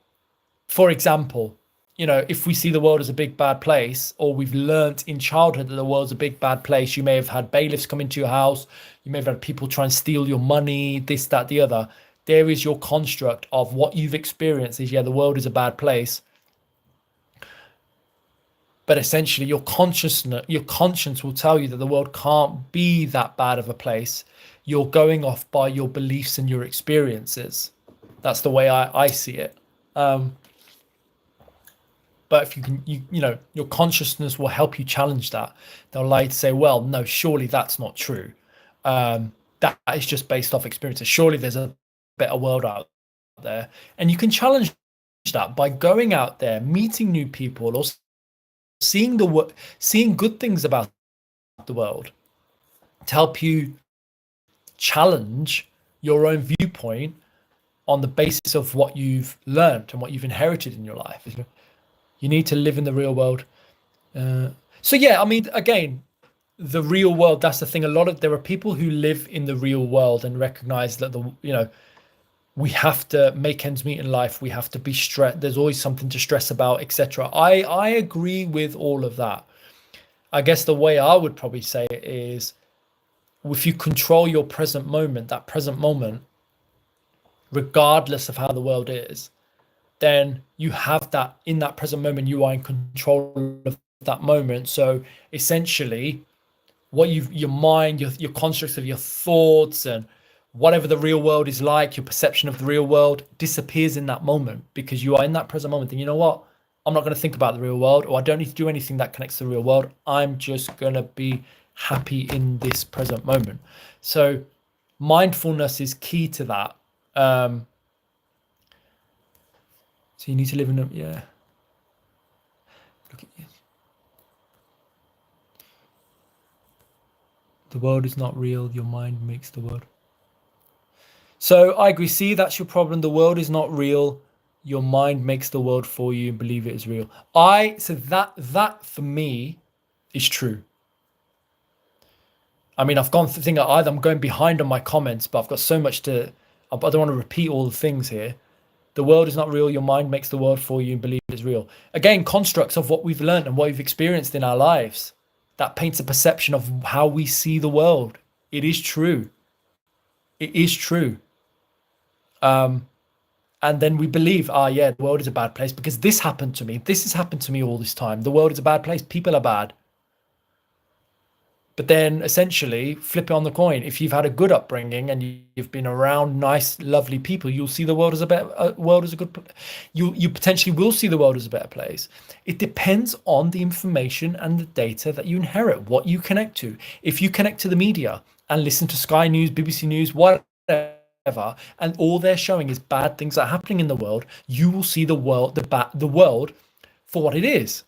for example, if we see the world as a big bad place, or we've learnt in childhood that the world's a big bad place, you may have had bailiffs come into your house, you may have had people try and steal your money, this, that, the other. There is your construct of what you've experienced is, the world is a bad place. But essentially your conscience will tell you that the world can't be that bad of a place. You're going off by your beliefs and your experiences. That's the way I see it. But if you can, your consciousness will help you challenge that. They'll allow you to say, well, no, surely that's not true. That is just based off experiences. Surely there's a better world out there. And you can challenge that by going out there, meeting new people, or seeing good things about the world, to help you challenge your own viewpoint on the basis of what you've learned and what you've inherited in your life. You need to live in the real world. Again, the real world, that's the thing. There are people who live in the real world and recognize that we have to make ends meet in life. We have to be stressed. There's always something to stress about, etc. I agree with all of that. I guess the way I would probably say it is, if you control your present moment, that present moment, regardless of how the world is, then you have that in that present moment, you are in control of that moment. So essentially what your mind, your constructs of your thoughts and whatever the real world is like, your perception of the real world disappears in that moment, because you are in that present moment. And you know what? I'm not going to think about the real world, or I don't need to do anything that connects to the real world. I'm just going to be happy in this present moment. So mindfulness is key to that. So you need to live in a, Look at you. The world is not real. Your mind makes the world. So I agree. See, that's your problem. The world is not real. Your mind makes the world for you and believe it is real. So that for me is true. I mean, I've gone through either I'm going behind on my comments, but I've got so much I don't want to repeat all the things here. The world is not real. Your mind makes the world for you and believe it is real. Again, constructs of what we've learned and what we've experienced in our lives. That paints a perception of how we see the world. It is true. It is true. And then we believe, the world is a bad place because this happened to me. This has happened to me all this time. The world is a bad place. People are bad. But then essentially flip it on the coin. If you've had a good upbringing and you've been around nice, lovely people, you'll see the world as a good. You potentially will see the world as a better place. It depends on the information and the data that you inherit, what you connect to. If you connect to the media and listen to Sky News, BBC News, whatever, and all they're showing is bad things that are happening in the world, you will see the world for what it is.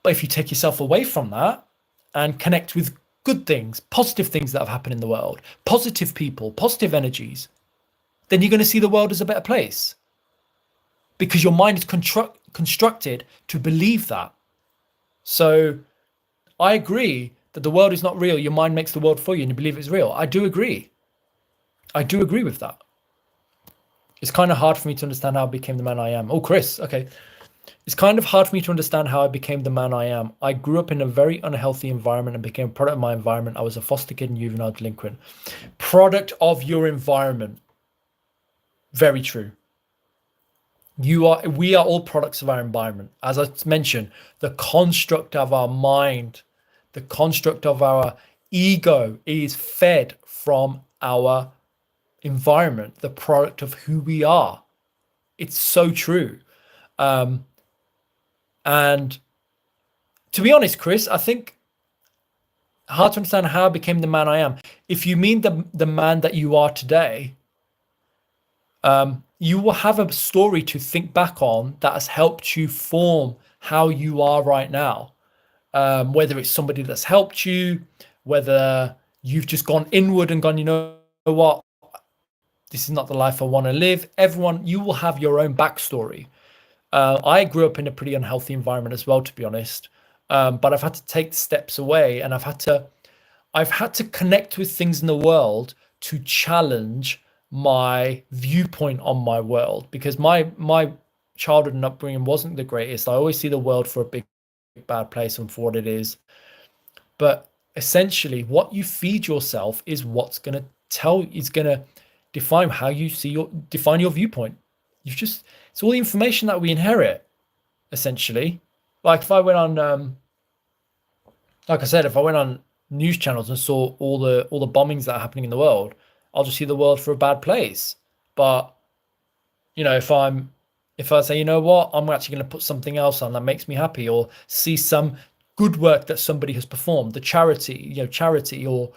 But if you take yourself away from that and connect with good things, positive things that have happened in the world, positive people, positive energies, then you're going to see the world as a better place because your mind is constructed to believe that. So I agree that the world is not real. Your mind makes the world for you and you believe it's real. I do agree. I do agree with that. It's kind of hard for me to understand how I became the man I am. Oh, Chris, okay. It's kind of hard for me to understand how I became the man I am. I grew up in a very unhealthy environment and became a product of my environment. I was a foster kid and juvenile delinquent. Product of your environment. Very true. We are all products of our environment. As I mentioned, the construct of our mind, the construct of our ego is fed from our environment, the product of who we are. It's so true. And to be honest, Chris, I think hard to understand how I became the man I am. If you mean the man that you are today, you will have a story to think back on that has helped you form how you are right now. Whether it's somebody that's helped you, whether you've just gone inward and gone, you know what, this is not the life I want to live. Everyone, you will have your own backstory. I grew up in a pretty unhealthy environment as well, to be honest. But I've had to take steps away, and I've had to connect with things in the world to challenge my viewpoint on my world, because my childhood and upbringing wasn't the greatest. I always see the world for a big bad place and for what it is. But essentially, what you feed yourself is what's going to define how you define your viewpoint. It's all the information that we inherit, essentially. Like if I went on, like I said, if I went on news channels and saw all the bombings that are happening in the world, I'll just see the world for a bad place. But you know, if I say, you know what, I'm actually going to put something else on that makes me happy, or see some good work that somebody has performed, the charity, or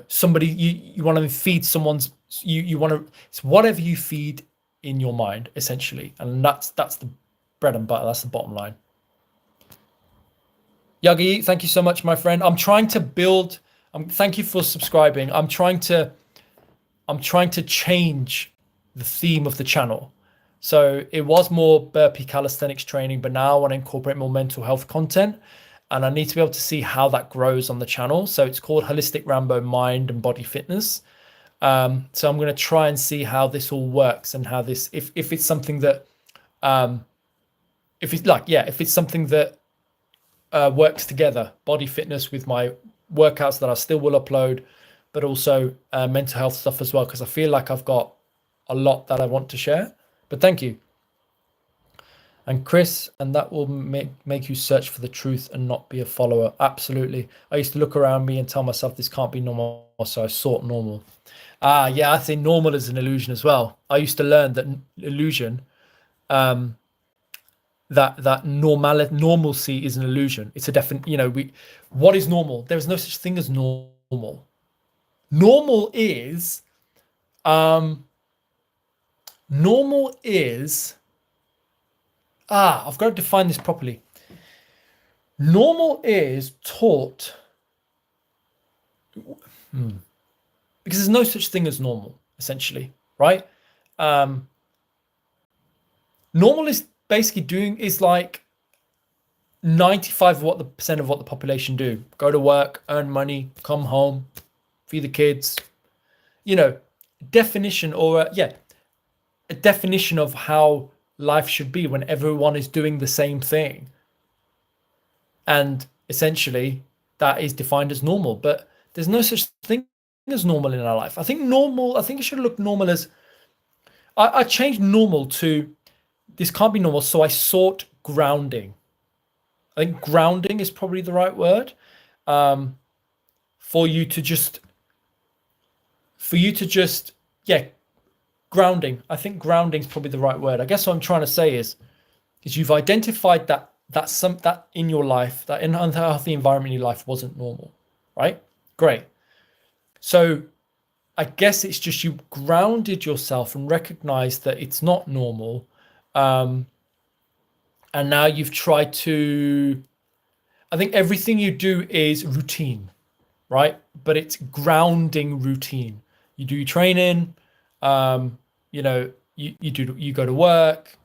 somebody you want to feed someone's, you want to, it's whatever you feed in your mind, essentially. And that's the bread and butter. That's the bottom line. Yagi, thank you so much, my friend. I'm trying to build, thank you for subscribing. I'm trying to change the theme of the channel. So it was more burpee calisthenics training, but now I want to incorporate more mental health content. And I need to be able to see how that grows on the channel. So it's called Holistic Rambo Mind and Body Fitness. So I'm going to try and see how this all works, and how this, if it's something that, if it's something that works together, body fitness with my workouts that I still will upload, but also mental health stuff as well, because I feel like I've got a lot that I want to share. But thank you. And Chris, and that will make you search for the truth and not be a follower. Absolutely. I used to look around me and tell myself this can't be normal, so I sought normal. Yeah, I think normal is an illusion as well. I used to learn that illusion, that normalcy is an illusion. It's a definite, what is normal? There is no such thing as normal. Normal is, I've got to define this properly. Normal is taught, because there's no such thing as normal, essentially, right? Normal is basically is like 95% of what the population do. Go to work, earn money, come home, feed the kids. Definition, or a definition of how life should be when everyone is doing the same thing. And essentially that is defined as normal, but there's no such thing as normal in our life. I think it should look normal as, I changed normal to, this can't be normal, so I sought grounding. I think grounding is probably the right word, for you to just, grounding. I think grounding is probably the right word. I guess what I'm trying to say is you've identified that in your life, that in an unhealthy environment in your life wasn't normal, right? Great. So I guess it's just you grounded yourself and recognized that it's not normal. And now you've tried to, I think everything you do is routine, right? But it's grounding routine. You do your training, you know, you go to work,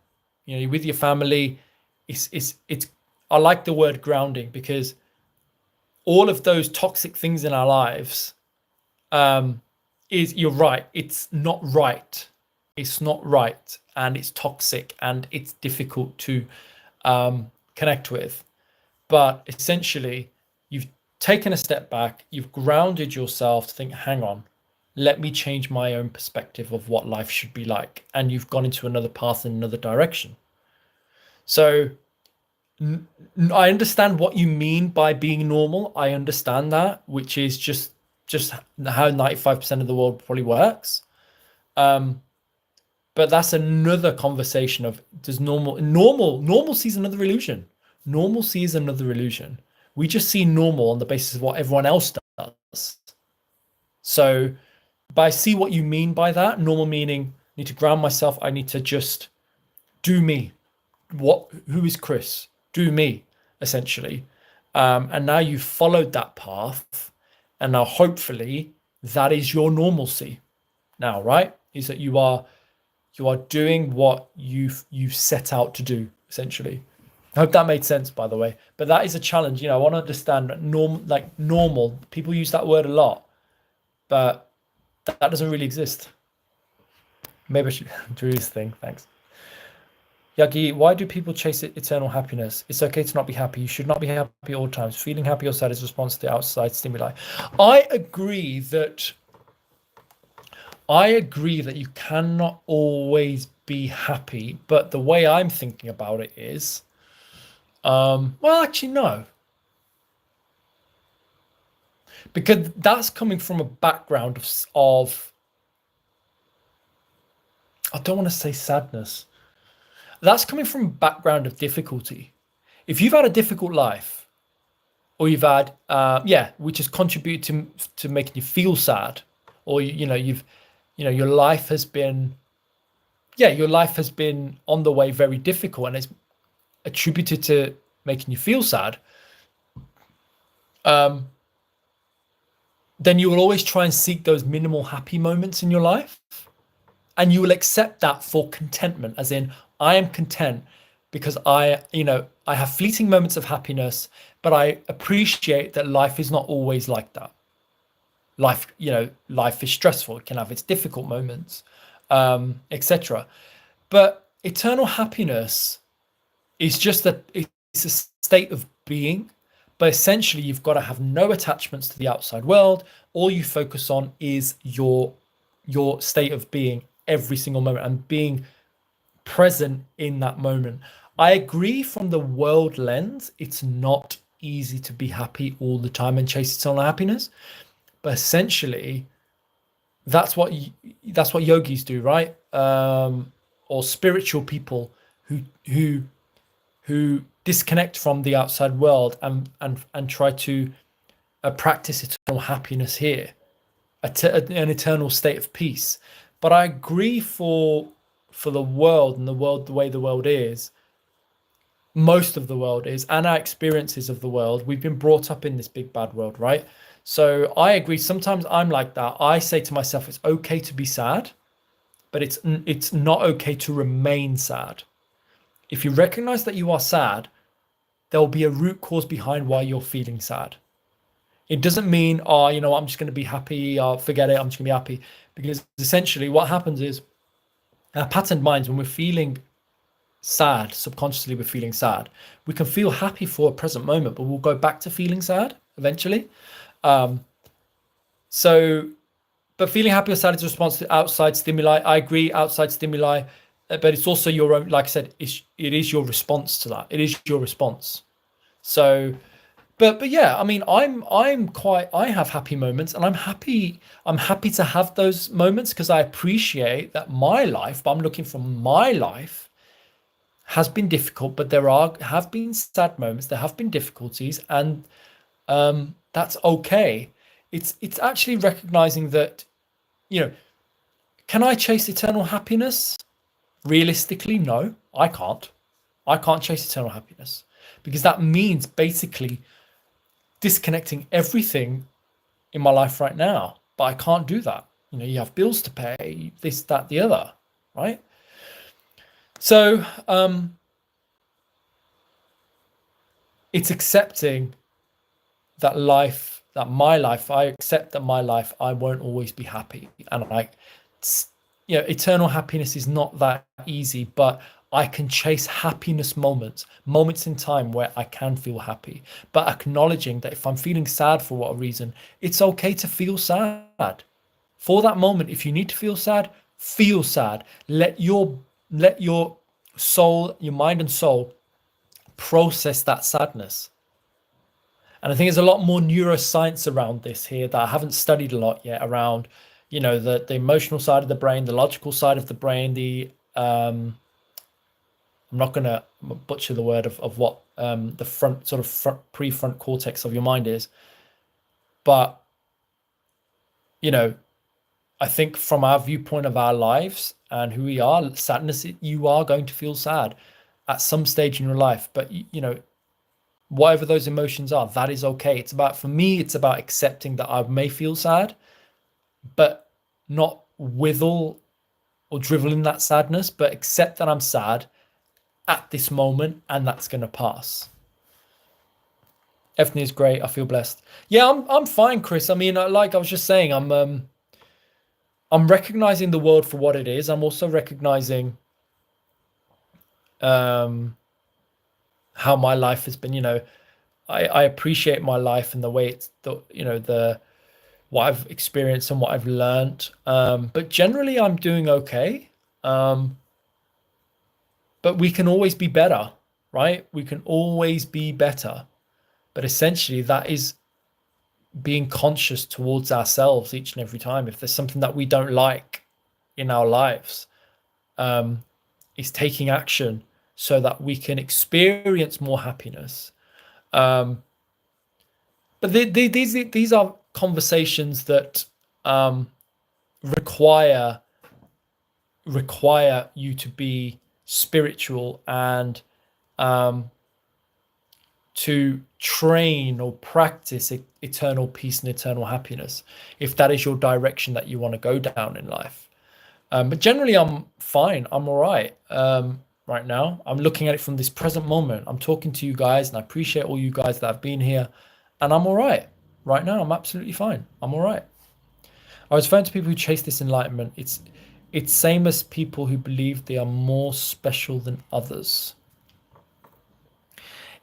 you know, you're with your family. It's I like the word grounding because all of those toxic things in our lives, you're right. It's not right. It's not right, and it's toxic, and it's difficult to connect with. But essentially, you've taken a step back, you've grounded yourself to think, hang on, let me change my own perspective of what life should be like. And you've gone into another path in another direction. So I understand what you mean by being normal. I understand that, which is just how 95% of the world probably works. But that's another conversation of, does normalcy is another illusion. Normalcy is another illusion. We just see normal on the basis of what everyone else does. So, but I see what you mean by that. Normal meaning, I need to ground myself. I need to just do me. Who is Chris? Do me, essentially. And now you've followed that path. And now hopefully that is your normalcy now, right? Is that you are doing what you've set out to do, essentially. I hope that made sense, by the way. But that is a challenge. You know, I want to understand normal. People use that word a lot, but that doesn't really exist. Maybe I should do this thing. Thanks. Yagi, why do people chase eternal happiness? It's okay to not be happy. You should not be happy at all times. Feeling happy or sad is a response to the outside stimuli. I agree that you cannot always be happy, but the way I'm thinking about it is, well, actually, no. Because that's coming from a background of I don't want to say sadness. That's coming from a background of difficulty. If you've had a difficult life, or you've had, which has contributed to making you feel sad, or your life has been on the way very difficult, and it's attributed to making you feel sad, then you will always try and seek those minimal happy moments in your life, and you will accept that for contentment, as in, I am content because I have fleeting moments of happiness, but I appreciate that life is not always like that. Life is stressful. It can have its difficult moments, etc. But eternal happiness is just it's a state of being. But essentially, you've got to have no attachments to the outside world. All you focus on is your state of being every single moment and being present in that moment. I agree from the world lens, it's not easy to be happy all the time and chase eternal happiness. But essentially, that's what yogis do, right? Or spiritual people who disconnect from the outside world and try to practice eternal happiness here, an eternal state of peace. But I agree for the world and the way the world is, most of the world is, and our experiences of the world, we've been brought up in this big bad world, right? So I agree. Sometimes I'm like that. I say to myself, it's okay to be sad, but it's not okay to remain sad. If you recognize that you are sad, there'll be a root cause behind why you're feeling sad. It doesn't mean, I'm just going to be happy, forget it, I'm just going to be happy. Because essentially what happens is our patterned minds, when we're feeling sad, subconsciously we're feeling sad. We can feel happy for a present moment, but we'll go back to feeling sad eventually. But feeling happy or sad is a response to outside stimuli. I agree, outside stimuli, but it's also your own, like I said, it is your response to that. It is your response. So, but yeah, I mean, I have happy moments, and I'm happy to have those moments because I appreciate that my life, but I'm looking from my life, has been difficult, but there have been sad moments, there have been difficulties, and that's okay. It's actually recognizing that, can I chase eternal happiness? Realistically, no, I can't. I can't chase eternal happiness because that means basically disconnecting everything in my life right now, but I can't do that. You know, you have bills to pay, this, that, the other, right? So it's accepting that life, that my life, I accept that my life, I won't always be happy. And like, you know, eternal happiness is not that easy, but I can chase happiness moments in time where I can feel happy, but acknowledging that if I'm feeling sad for what reason, it's okay to feel sad. For that moment, if you need to feel sad, feel sad. Let your soul, your mind and soul process that sadness. And I think there's a lot more neuroscience around this here that I haven't studied a lot yet around, you know, the emotional side of the brain, the logical side of the brain, the I'm not going to butcher the word of what the prefrontal cortex of your mind is. But, you know, I think from our viewpoint of our lives and who we are, sadness, you are going to feel sad at some stage in your life. But, you know, whatever those emotions are, that is okay. It's about, for me, it's about accepting that I may feel sad, but not withal or drivel in that sadness, but accept that I'm sad at this moment, and that's going to pass. Everything is great. I feel blessed. Yeah, I'm fine, Chris. I mean, like I was just saying, I'm recognizing the world for what it is. I'm also recognizing how my life has been. You know, I appreciate my life and the way it's, what I've experienced and what I've learned. But generally, I'm doing okay. But we can always be better, right? We can always be better. But essentially, that is being conscious towards ourselves each and every time. If there's something that we don't like in our lives, is taking action so that we can experience more happiness. But these are conversations that require you to be spiritual and to train or practice eternal peace and eternal happiness, if that is your direction that you want to go down in life. But generally, I'm fine. I'm all right right now. I'm looking at it from this present moment. I'm talking to you guys, and I appreciate all you guys that have been here, and I'm all right right now. I'm absolutely fine. I'm all right. I was referring to people who chase this enlightenment. It's same as people who believe they are more special than others.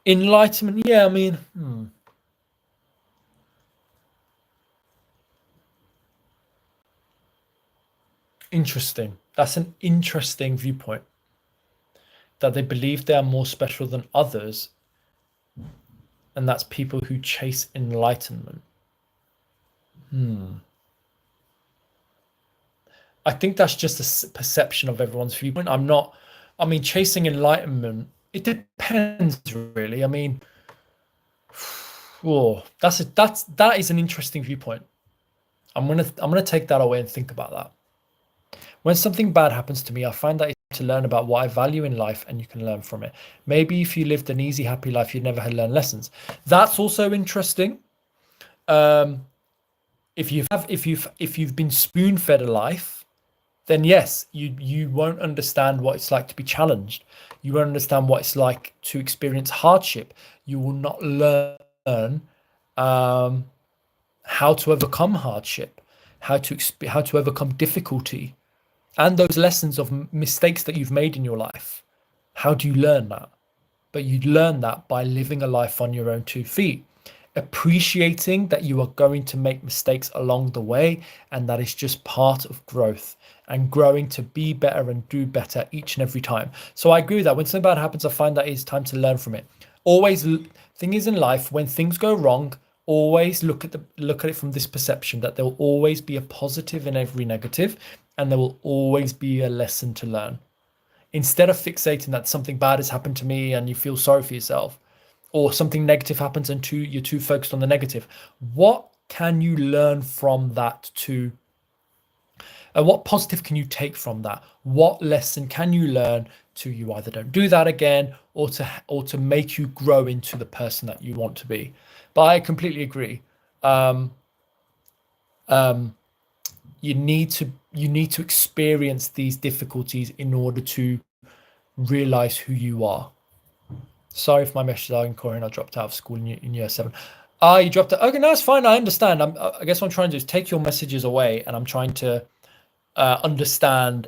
Enlightenment, yeah, I mean, interesting. That's an interesting viewpoint. That they believe they are more special than others, and that's people who chase enlightenment. I think that's just a perception of everyone's viewpoint. Chasing enlightenment, it depends really. I mean, that is an interesting viewpoint. I'm gonna take that away and think about that. When something bad happens to me, I find that it's to learn about what I value in life, and you can learn from it. Maybe if you lived an easy, happy life, you'd never had learned lessons. That's also interesting. If you've been spoon-fed a life, then yes, you won't understand what it's like to be challenged. You won't understand what it's like to experience hardship. You will not learn how to overcome hardship, how to overcome difficulty, and those lessons of mistakes that you've made in your life. How do you learn that? But you learn that by living a life on your own 2 feet, appreciating that you are going to make mistakes along the way, and that is just part of growth and growing to be better and do better each and every time. So I agree with that. When something bad happens, I find that it's time to learn from it. Thing is in life, when things go wrong, always look at it from this perception that there will always be a positive in every negative, and there will always be a lesson to learn. Instead of fixating that something bad has happened to me and you feel sorry for yourself, or something negative happens and you're too focused on the negative, what can you learn from that and what positive can you take from that? What lesson can you learn to you either don't do that again, or to make you grow into the person that you want to be. But I completely agree. You need to experience these difficulties in order to realize who you are. Sorry if my message are incoherent. I dropped out of school in year 7. You dropped out. Okay, no, it's fine. I understand. I guess what I'm trying to do is take your messages away, and I'm trying to understand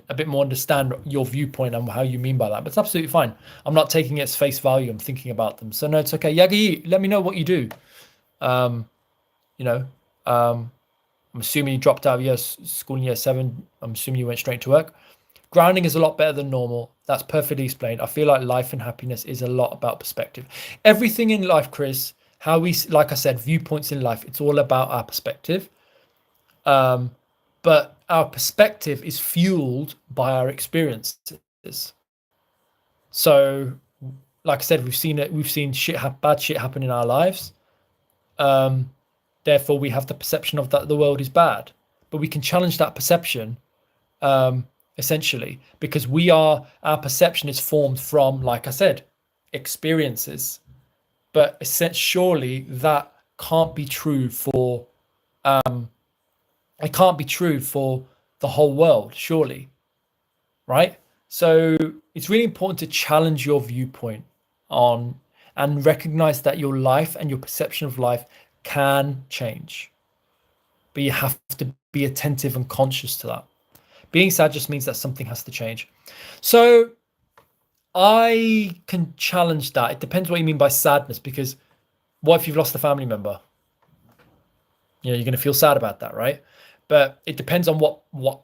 your viewpoint and how you mean by that. But it's absolutely fine. I'm not taking it as face value. I'm thinking about them. So no, it's okay. Yagi, let me know what you do. I'm assuming you dropped out of school in year 7. I'm assuming you went straight to work. Grounding is a lot better than normal. That's perfectly explained. I feel like life and happiness is a lot about perspective. Everything in life, Chris, like I said, viewpoints in life, it's all about our perspective. But our perspective is fueled by our experiences. So, like I said, we've seen bad shit happen in our lives. Therefore, we have the perception of that the world is bad. But we can challenge that perception, essentially, because our perception is formed from, like I said, experiences. But surely that can't be true for it can't be true for the whole world, surely, right? So it's really important to challenge your viewpoint and recognize that your life and your perception of life can change, but you have to be attentive and conscious to that. Being sad just means that something has to change. So I can challenge that. It depends what you mean by sadness, because what if you've lost a family member? You're going to feel sad about that, right? But it depends on what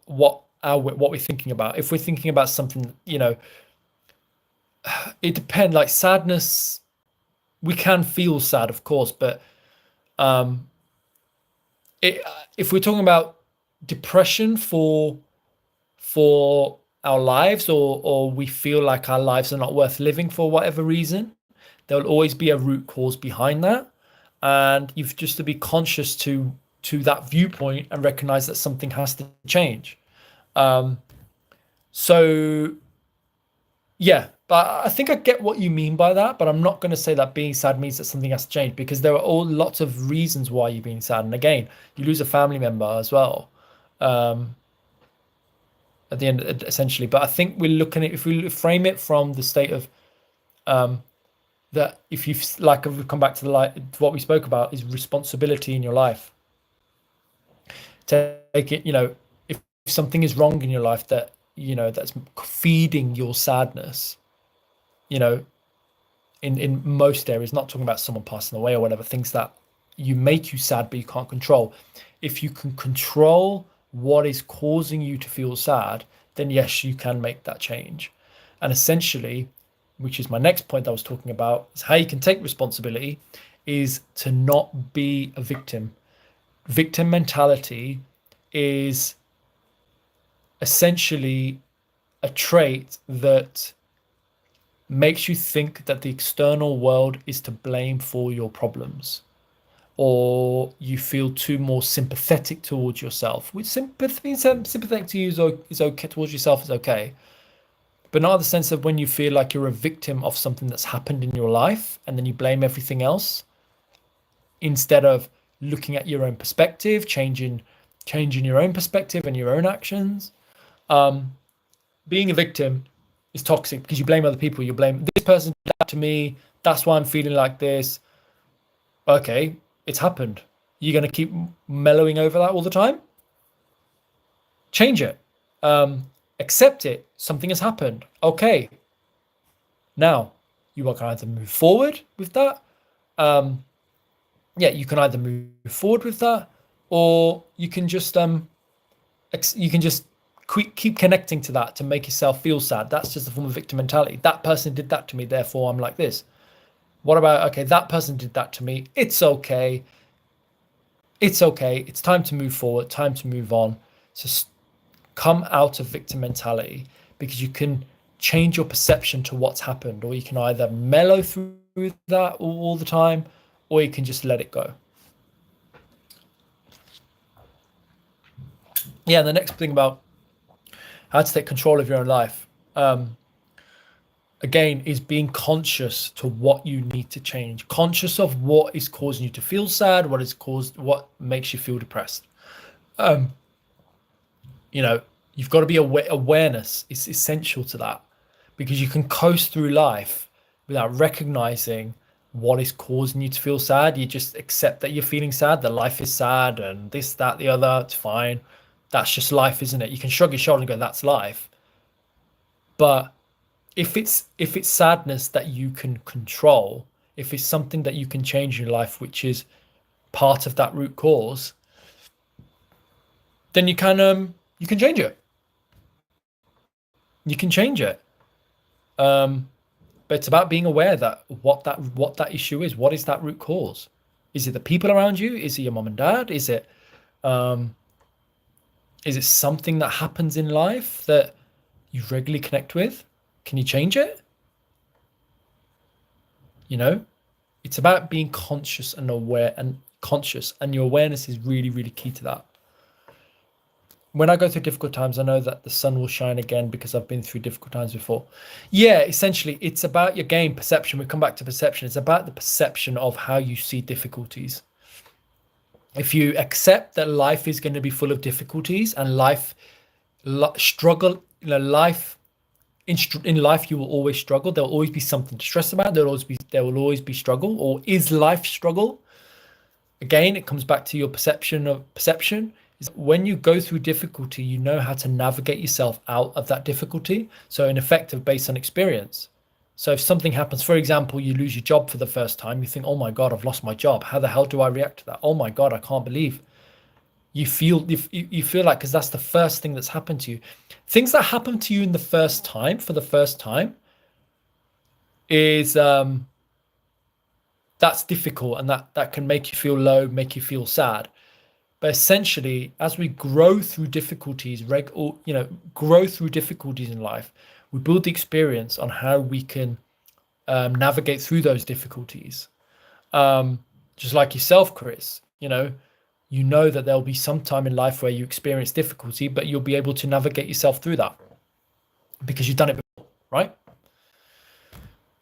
we're thinking about. If we're thinking about something, it depends. Like sadness, we can feel sad, of course, but if we're talking about depression for our lives, or we feel like our lives are not worth living for whatever reason, there'll always be a root cause behind that, and you've just to be conscious to that viewpoint and recognize that something has to change. So yeah, but I think I get what you mean by that, but I'm not going to say that being sad means that something has to change, because there are lots of reasons why you're being sad. And again, you lose a family member as well, at the end, essentially. But I think we're looking at, if we frame it from the state of that, if you've, like, we come back to what we spoke about, is responsibility in your life. Take it, if something is wrong in your life that, that's feeding your sadness, in most areas, not talking about someone passing away or whatever, things that make you sad but you can't control. If you can control what is causing you to feel sad, then yes, you can make that change. And essentially, which is my next point I was talking about, is how you can take responsibility, is to not be a victim. Victim mentality is essentially a trait that makes you think that the external world is to blame for your problems, or you feel too more sympathetic towards yourself. Which sympathetic to you is okay, towards yourself is okay, but not in the sense of when you feel like you're a victim of something that's happened in your life and then you blame everything else, instead of looking at your own perspective, changing your own perspective and your own actions. Being a victim is toxic, because you blame other people. You blame, this person did that to me, that's why I'm feeling like this. Okay, it's happened. You're going to keep mellowing over that all the time? Change it. Accept it. Something has happened. Okay. Now, you can either move forward with that. You can either move forward with that, or you can just keep connecting to that to make yourself feel sad. That's just a form of victim mentality. That person did that to me, therefore I'm like this. What about, okay, that person did that to me, it's okay. It's okay. It's time to move forward, time to move on. So come out of victim mentality, because you can change your perception to what's happened, or you can either mellow through that all the time, or you can just let it go. Yeah, the next thing about how to take control of your own life. again, is being conscious to what you need to change, conscious of what is causing you to feel sad, what makes you feel depressed. You know, you've got to be awareness is essential to that, because you can coast through life without recognizing what is causing you to feel sad. You just accept that you're feeling sad, that life is sad, and this, that, the other. It's fine. That's just life, isn't it? You can shrug your shoulder and go, that's life. But if it's sadness that you can control, if it's something that you can change in your life, which is part of that root cause, then you can change it. You can change it. But it's about being aware that what that issue is. What is that root cause? Is it the people around you? Is it your mom and dad? Is it something that happens in life that you regularly connect with? Can you change it? You know, it's about being conscious and aware and conscious, and your awareness is really, really key to that. When I go through difficult times, I know that the sun will shine again because I've been through difficult times before. Yeah, essentially, it's about your game perception. We come back to perception. It's about the perception of how you see difficulties. If you accept that life is going to be full of difficulties and struggle, in life you will always struggle. There will always be something to stress about. There will always be struggle. Or is life struggle? Again, it comes back to your perception. When you go through difficulty, you know how to navigate yourself out of that difficulty. So in effect, based on experience. So if something happens, for example, you lose your job for the first time, you think, oh my God, I've lost my job. How the hell do I react to that? Oh my God, I can't believe. You feel like, because that's the first thing that's happened to you. Things that happen to you for the first time is that's difficult, and that can make you feel low, make you feel sad. But essentially, as we grow through difficulties, grow through difficulties in life, we build the experience on how we can navigate through those difficulties. Just like yourself, Chris, you know that there'll be some time in life where you experience difficulty, but you'll be able to navigate yourself through that because you've done it before, right?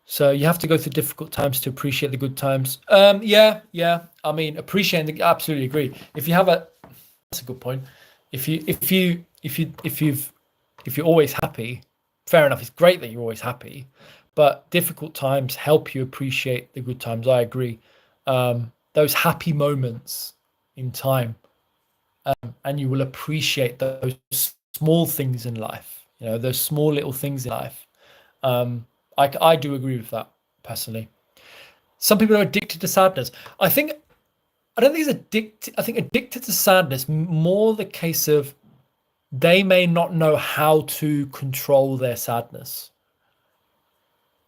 So you have to go through difficult times to appreciate the good times. Yeah. I mean, absolutely agree. That's a good point. If you're always happy, fair enough. It's great that you're always happy, but difficult times help you appreciate the good times. I agree. Those happy moments in time, and you will appreciate those small things in life. Those small little things in life. I do agree with that personally. Some people are addicted to sadness. I don't think it's addicted. I think addicted to sadness, more the case of they may not know how to control their sadness.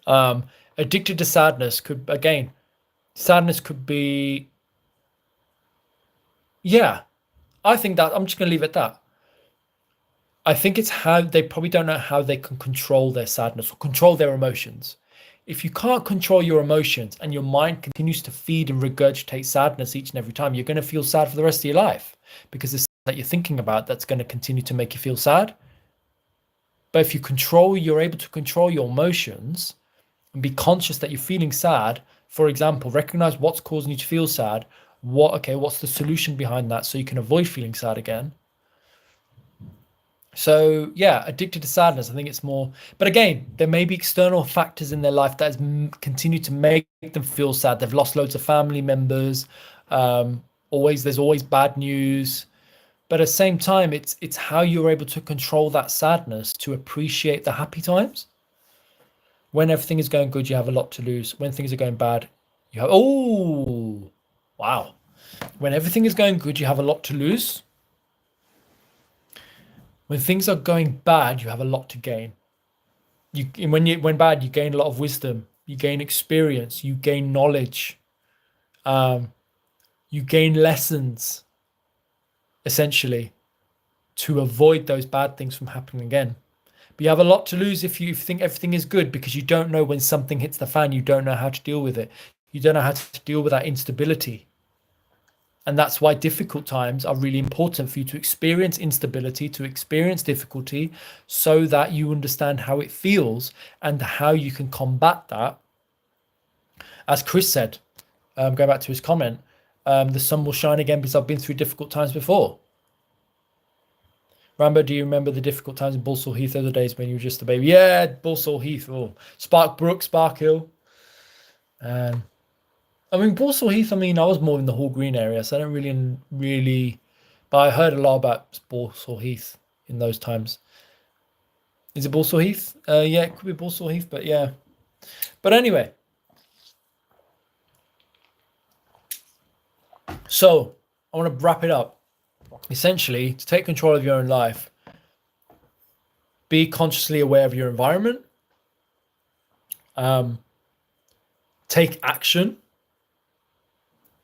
Addicted to sadness could be, yeah, I think that I'm just going to leave it at that. I think it's how they probably don't know how they can control their sadness or control their emotions. If you can't control your emotions and your mind continues to feed and regurgitate sadness each and every time, you're going to feel sad for the rest of your life, because it's that you're thinking about that's going to continue to make you feel sad. But if you're able to control your emotions and be conscious that you're feeling sad, for example, recognize what's causing you to feel sad. What's the solution behind that so you can avoid feeling sad again? So yeah, addicted to sadness, I think it's more, but again, there may be external factors in their life that has continued to make them feel sad. They've lost loads of family members. There's always bad news, but at the same time, it's how you're able to control that sadness to appreciate the happy times. When everything is going good, you have a lot to lose. When things are going bad, you have, oh, wow. When everything is going good, you have a lot to lose. When things are going bad, you have a lot to gain. When bad, you gain a lot of wisdom. You gain experience. You gain knowledge. You gain lessons, essentially, to avoid those bad things from happening again. But you have a lot to lose if you think everything is good, because you don't know when something hits the fan. You don't know how to deal with it. You don't know how to deal with that instability. And that's why difficult times are really important for you to experience instability, to experience difficulty, so that you understand how it feels and how you can combat that. As Chris said, going back to his comment, the sun will shine again because I've been through difficult times before. Rambo, do you remember the difficult times in Balsall Heath other days when you were just a baby? Yeah, Balsall Heath. Oh, Spark Brook, Spark Hill. I mean, Balsall Heath, I mean, I was more in the Hall Green area, so I don't really, but I heard a lot about Balsall Heath in those times. Is it Balsall Heath? Yeah, it could be Balsall Heath, but yeah. But anyway. So, I want to wrap it up. Essentially, to take control of your own life, be consciously aware of your environment, take action,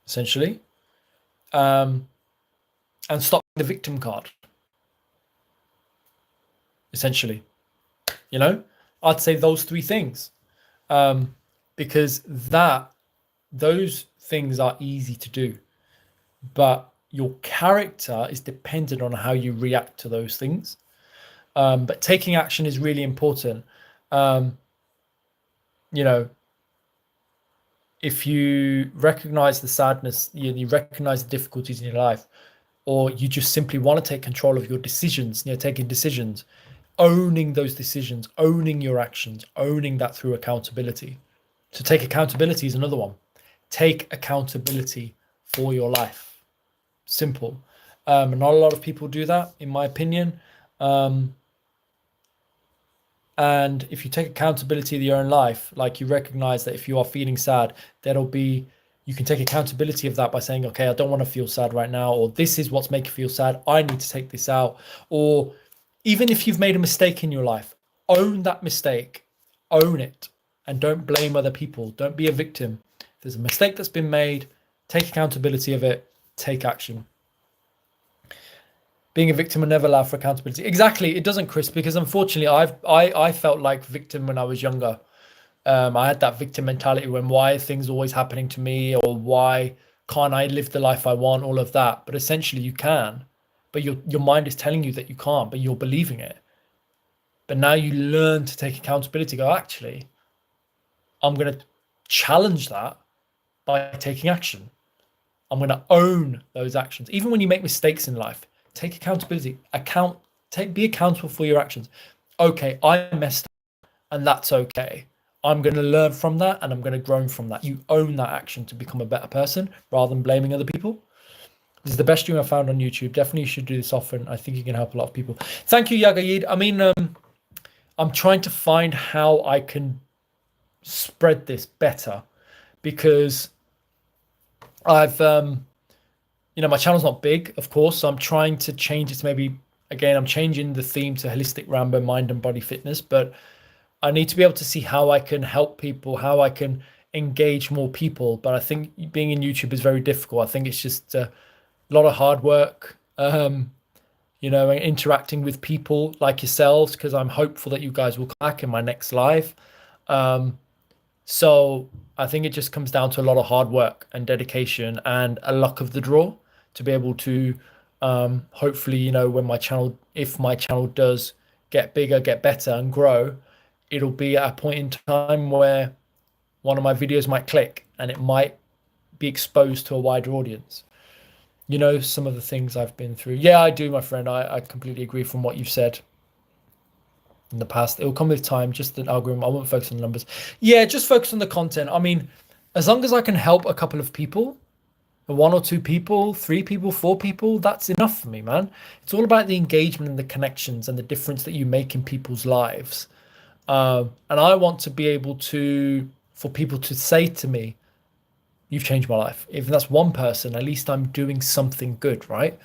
essentially, and stop the victim card, essentially. You know, I'd say those three things, because those things are easy to do, but your character is dependent on how you react to those things. But taking action is really important. You know, if you recognize the sadness, you recognize the difficulties in your life, or you just simply want to take control of your decisions, taking decisions, owning those decisions, owning your actions, owning that through accountability. So take accountability is another one. Take accountability for your life. Simple. Not a lot of people do that, in my opinion. And if you take accountability of your own life, like you recognize that if you are feeling sad, you can take accountability of that by saying, okay, I don't want to feel sad right now, or this is what's making me feel sad. I need to take this out. Or even if you've made a mistake in your life, own that mistake, own it, and don't blame other people. Don't be a victim. If there's a mistake that's been made, take accountability of it, take action. Being a victim will never allow for accountability. Exactly, it doesn't, Chris, because unfortunately I felt like victim when I was younger. I had that victim mentality when why are things always happening to me, or why can't I live the life I want, all of that. But essentially you can, but your mind is telling you that you can't, but you're believing it. But now you learn to take accountability, go, actually, I'm going to challenge that by taking action. I'm going to own those actions. Even when you make mistakes in life, take accountability. Be accountable for your actions. Okay, I messed up, and that's okay. I'm going to learn from that, and I'm going to grow from that. You own that action to become a better person rather than blaming other people. This is the best stream I've found on YouTube. Definitely should do this often. I think you can help a lot of people. Thank you, Yagayid. I mean, I'm trying to find how I can spread this better, because I've my channel's not big, of course, so I'm trying to change it to maybe, again, I'm changing the theme to Holistic Rambo Mind and Body Fitness, but I need to be able to see how I can help people, how I can engage more people. But I think being in YouTube is very difficult. I think it's just a lot of hard work, interacting with people like yourselves, because I'm hopeful that you guys will come back in my next live. So I think it just comes down to a lot of hard work and dedication and a luck of the draw to be able to hopefully, if my channel does get bigger, get better and grow, it'll be at a point in time where one of my videos might click and it might be exposed to a wider audience. Some of the things I've been through. Yeah, I do, my friend. I completely agree from what you've said. In the past, it will come with time, just an algorithm. I won't focus on the numbers. Yeah, just focus on the content. I mean, as long as I can help a couple of people, 1 or 2 people, 3 people, 4 people, that's enough for me, man. It's all about the engagement and the connections and the difference that you make in people's lives. And I want to be able for people to say to me, you've changed my life. If that's one person, at least I'm doing something good, right?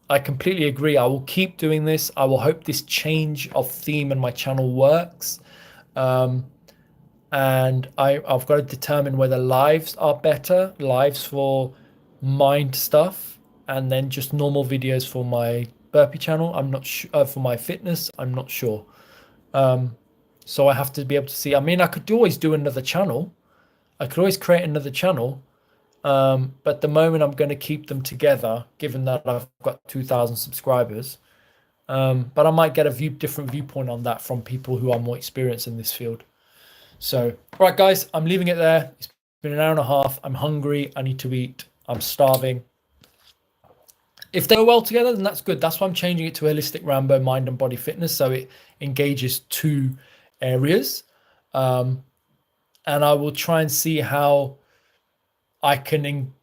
I completely agree. I will keep doing this. I will hope this change of theme in my channel works. And I've got to determine whether lives are better, lives for mind stuff, and then just normal videos for my burpee channel. I'm not sure, for my fitness, I'm not sure. So I have to be able to see. I mean, I could always do another channel. I could always create another channel But at the moment, I'm going to keep them together, given that I've got 2,000 subscribers. But I might get a different viewpoint on that from people who are more experienced in this field. So, all right, guys, I'm leaving it there. It's been an hour and a half. I'm hungry. I need to eat. I'm starving. If they go well together, then that's good. That's why I'm changing it to Holistic Rambo Mind and Body Fitness, so it engages two areas. And I will try and see how I can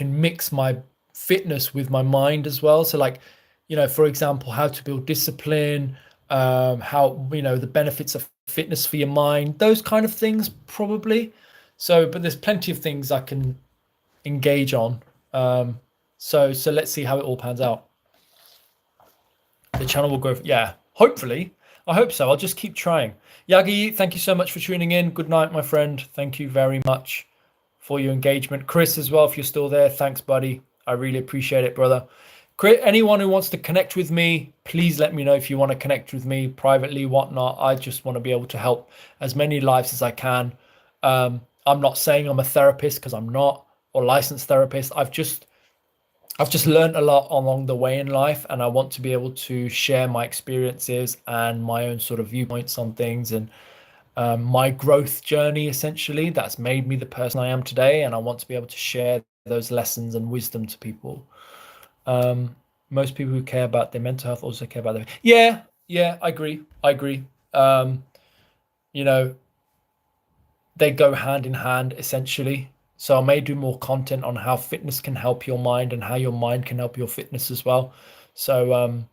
mix my fitness with my mind as well. So, like, you know, for example, how to build discipline, how, you know, the benefits of fitness for your mind, those kind of things probably. So, but there's plenty of things I can engage on. So let's see how it all pans out. The channel will grow. Yeah, hopefully. I hope so. I'll just keep trying. Yagi, thank you so much for tuning in. Good night, my friend. Thank you very much for your engagement. Chris as well, if you're still there. Thanks, buddy. I really appreciate it, brother. Anyone who wants to connect with me, please let me know if you want to connect with me privately, whatnot. I just want to be able to help as many lives as I can. I'm not saying I'm a therapist, because I'm not, or licensed therapist. I've just learned a lot along the way in life, and I want to be able to share my experiences and my own sort of viewpoints on things, and my growth journey, essentially, that's made me the person I am today. And I want to be able to share those lessons and wisdom to people. Most people who care about their mental health also care about their... Yeah, I agree. You know, they go hand in hand, essentially. So I may do more content on how fitness can help your mind and how your mind can help your fitness as well. So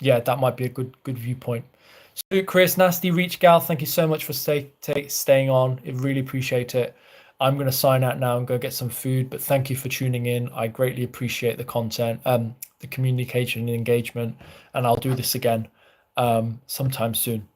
yeah, that might be a good viewpoint. So Chris, Nasty Reach Gal, thank you so much for staying on. I really appreciate it. I'm going to sign out now and go get some food, but thank you for tuning in. I greatly appreciate the content, the communication and engagement, and I'll do this again sometime soon.